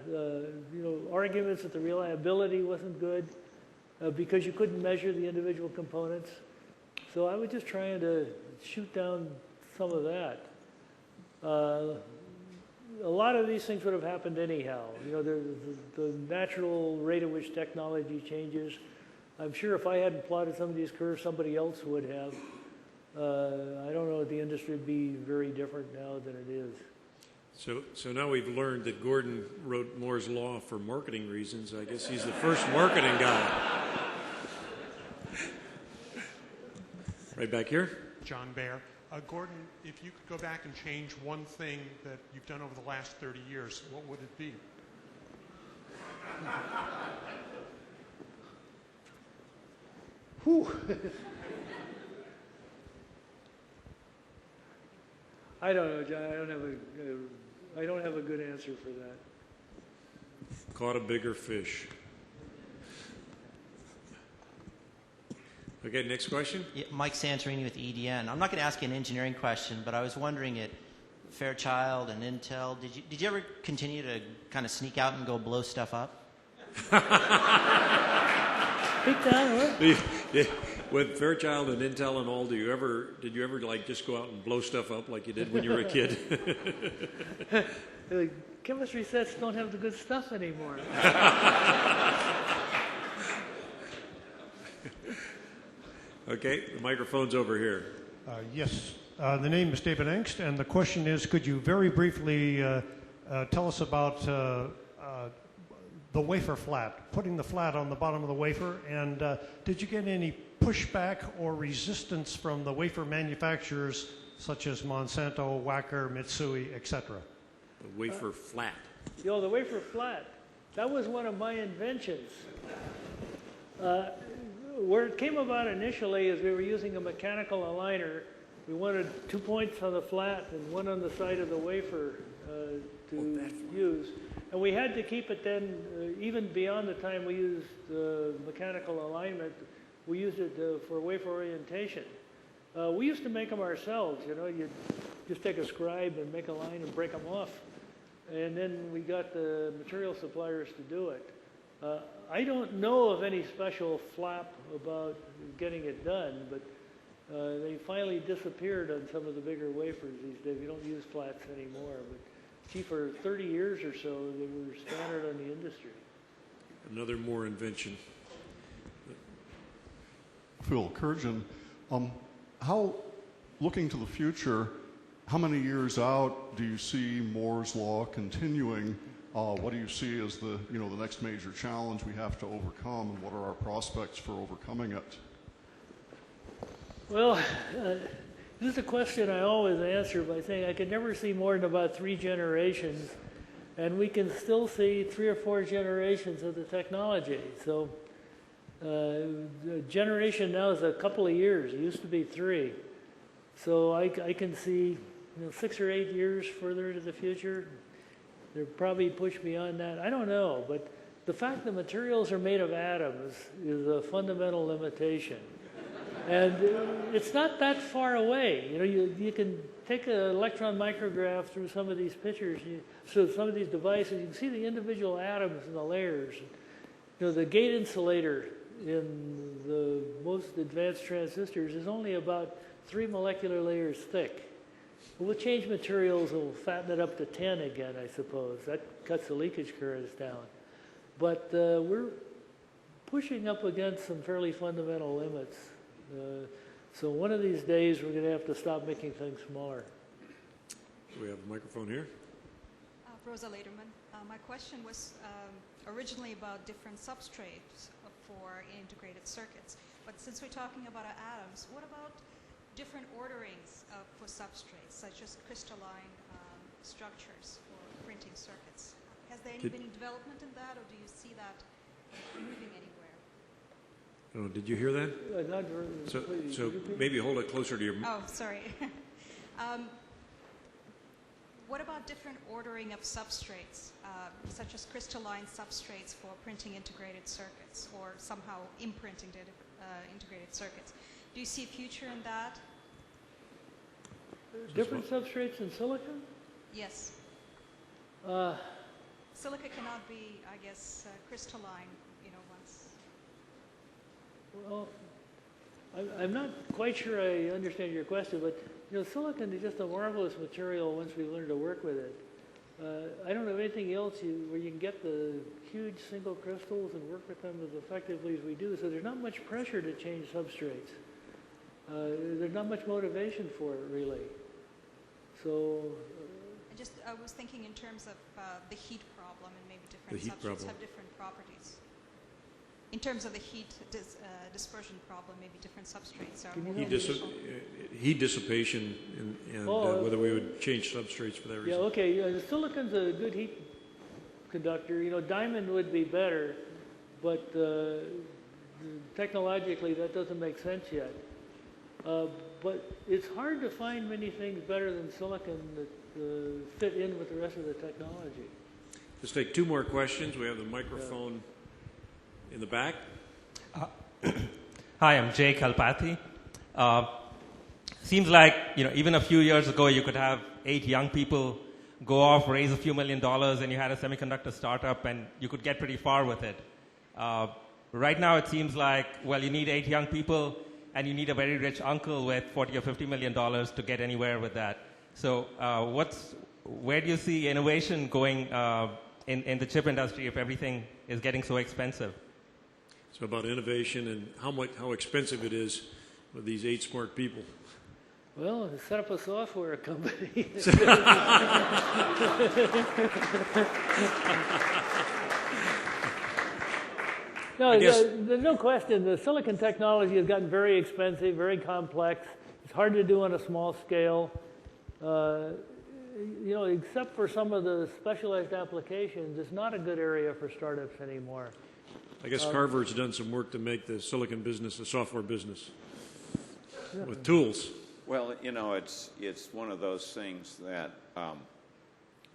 S4: Arguments that the reliability wasn't good because you couldn't measure the individual components. So I was just trying to shoot down some of that. A lot of these things would have happened anyhow. The natural rate at which technology changes. I'm sure if I hadn't plotted some of these curves, somebody else would have. I don't know if the industry would be very different now than it is.
S2: So now we've learned that Gordon wrote Moore's Law for marketing reasons. I guess he's the first marketing guy. Right back here.
S16: John Baer. Gordon, if you could go back and change one thing that you've done over the last 30 years, what would it be?
S4: Whew. I don't know, John. I don't have a good answer for that.
S2: Caught a bigger fish. Okay, next question.
S17: Yeah, Mike Santorini with EDN. I'm not going to ask you an engineering question, but I was wondering at Fairchild and Intel, did you ever continue to kind of sneak out and go blow stuff up?
S4: Speak down, what?
S2: With Fairchild and Intel and all, did you ever like just go out and blow stuff up like you did when you were a kid?
S4: The chemistry sets don't have the good stuff anymore.
S2: Okay, the microphone's over here.
S18: Yes, the name is David Engst, and the question is, could you very briefly tell us about the wafer flat, putting the flat on the bottom of the wafer, and did you get any pushback or resistance from the wafer manufacturers such as Monsanto, Wacker, Mitsui, etc.?
S2: The wafer flat.
S4: The wafer flat, that was one of my inventions. Where it came about initially is we were using a mechanical aligner. We wanted 2 points on the flat and one on the side of the wafer to use. And we had to keep it then, even beyond the time we used mechanical alignment, we used it for wafer orientation. We used to make them ourselves, you'd just take a scribe and make a line and break them off. And then we got the material suppliers to do it. I don't know of any special flap about getting it done, but they finally disappeared on some of the bigger wafers these days. We don't use flats anymore. But gee, for 30 years or so, they were standard on the industry.
S2: Another Moore invention.
S19: Phil Kurjan, how, looking to the future, how many years out do you see Moore's law continuing? What do you see as the next major challenge we have to overcome, and what are our prospects for overcoming it?
S4: Well, this is a question I always answer by saying I can never see more than about 3 generations, and we can still see 3 or 4 generations of the technology. So the generation now is a couple of years. It used to be 3. So I can see 6 or 8 years further into the future. They're probably pushed beyond that. I don't know, but the fact that materials are made of atoms is a fundamental limitation. And it's not that far away. You can take an electron micrograph through some of these pictures, so some of these devices, you can see the individual atoms and the layers. The gate insulator in the most advanced transistors is only about 3 molecular layers thick. We'll change materials, we'll fatten it up to 10 again, I suppose. That cuts the leakage currents down. But we're pushing up against some fairly fundamental limits. So one of these days, we're going to have to stop making things smaller.
S2: We have a microphone here.
S20: Rosa Lederman. My question was originally about different substrates for integrated circuits. But since we're talking about atoms, what about different orderings for substrates, such as crystalline structures for printing circuits? Has there been any development in that, or do you see that moving anywhere?
S2: Oh, did you hear that? So maybe hold it closer to your...
S20: Oh, sorry. What about different ordering of substrates, such as crystalline substrates for printing integrated circuits, or somehow imprinting integrated circuits? Do you see a future in that?
S4: Different substrates in silicon?
S20: Yes. Silica cannot be, I guess, crystalline, once.
S4: Well, I'm not quite sure I understand your question, but silicon is just a marvelous material once we learn to work with it. I don't know anything else where you can get the huge single crystals and work with them as effectively as we do. So there's not much pressure to change substrates. There's not much motivation for it, really. So...
S20: I was thinking in terms of the heat problem, and maybe different substrates have different properties. In terms of the heat dispersion problem, maybe different substrates are
S2: heat dissipation and whether we would change substrates for that reason.
S4: Yeah, okay. Silicon's a good heat conductor. Diamond would be better, but technologically that doesn't make sense yet. But it's hard to find many things better than silicon that fit in with the rest of the technology.
S2: Let's take 2 more questions. We have the microphone in the back.
S21: Hi, I'm Jay Kalpathy. Seems like, even a few years ago, you could have 8 young people go off, raise a few $1 million, and you had a semiconductor startup, and you could get pretty far with it. Right now, it seems like, you need 8 young people, and you need a very rich uncle with $40 or $50 million to get anywhere with that. So where do you see innovation going in the chip industry if everything is getting so expensive?
S2: So about innovation and how expensive it is with these 8 smart people.
S4: Well, set up a software company. No, there's no question. The silicon technology has gotten very expensive, very complex. It's hard to do on a small scale. Except for some of the specialized applications, it's not a good area for startups anymore.
S2: I guess Carver's done some work to make the silicon business a software business with tools.
S3: Well, it's one of those things that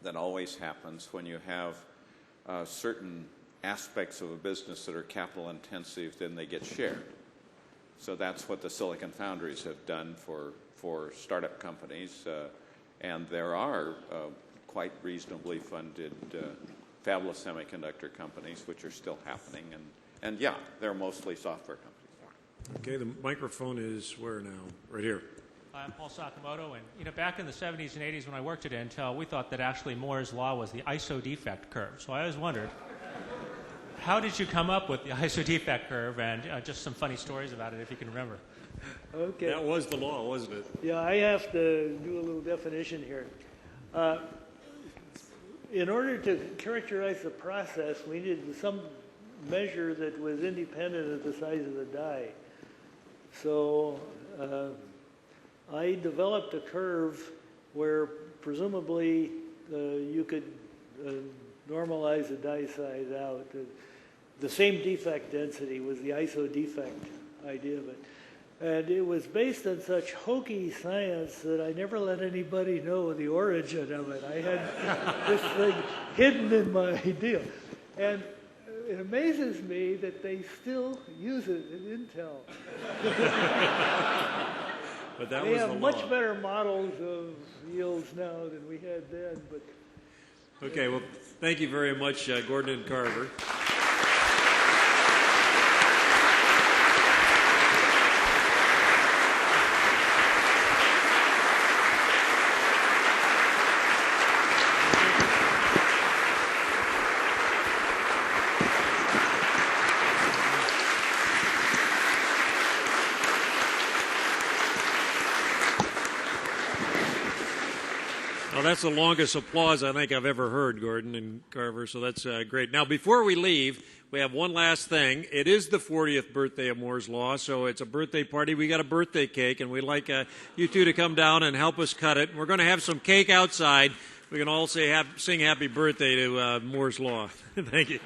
S3: that always happens when you have certain aspects of a business that are capital intensive, then they get shared. So that's what the silicon foundries have done for startup companies. And there are quite reasonably funded fabless semiconductor companies, which are still happening. And yeah, they're mostly software companies.
S2: Okay, the microphone is where now? Right here.
S1: I'm Paul Sakamoto, and back in the 70s and 80s when I worked at Intel, we thought that actually Moore's law was the ISO defect curve. So I always wondered, how did you come up with the ISO defect curve, and just some funny stories about it if you can remember.
S4: Okay.
S2: That was the law, wasn't it?
S4: Yeah, I have to do a little definition here. In order to characterize the process, we needed some measure that was independent of the size of the die. So I developed a curve where presumably you could normalize the die size out. The same defect density was the ISO defect idea of it. And it was based on such hokey science that I never let anybody know the origin of it. I had this thing hidden in my deal. And it amazes me that they still use it in Intel.
S2: But that
S4: they
S2: was
S4: have
S2: the
S4: much
S2: law.
S4: better models of yields now than we had then. But
S2: Okay, well, thank you very much, Gordon and Carver. Well, that's the longest applause I think I've ever heard, Gordon and Carver, so that's great. Now, before we leave, we have one last thing. It is the 40th birthday of Moore's Law, so it's a birthday party. We got a birthday cake, and we'd like you two to come down and help us cut it. We're going to have some cake outside. We can all sing happy birthday to Moore's Law. Thank you.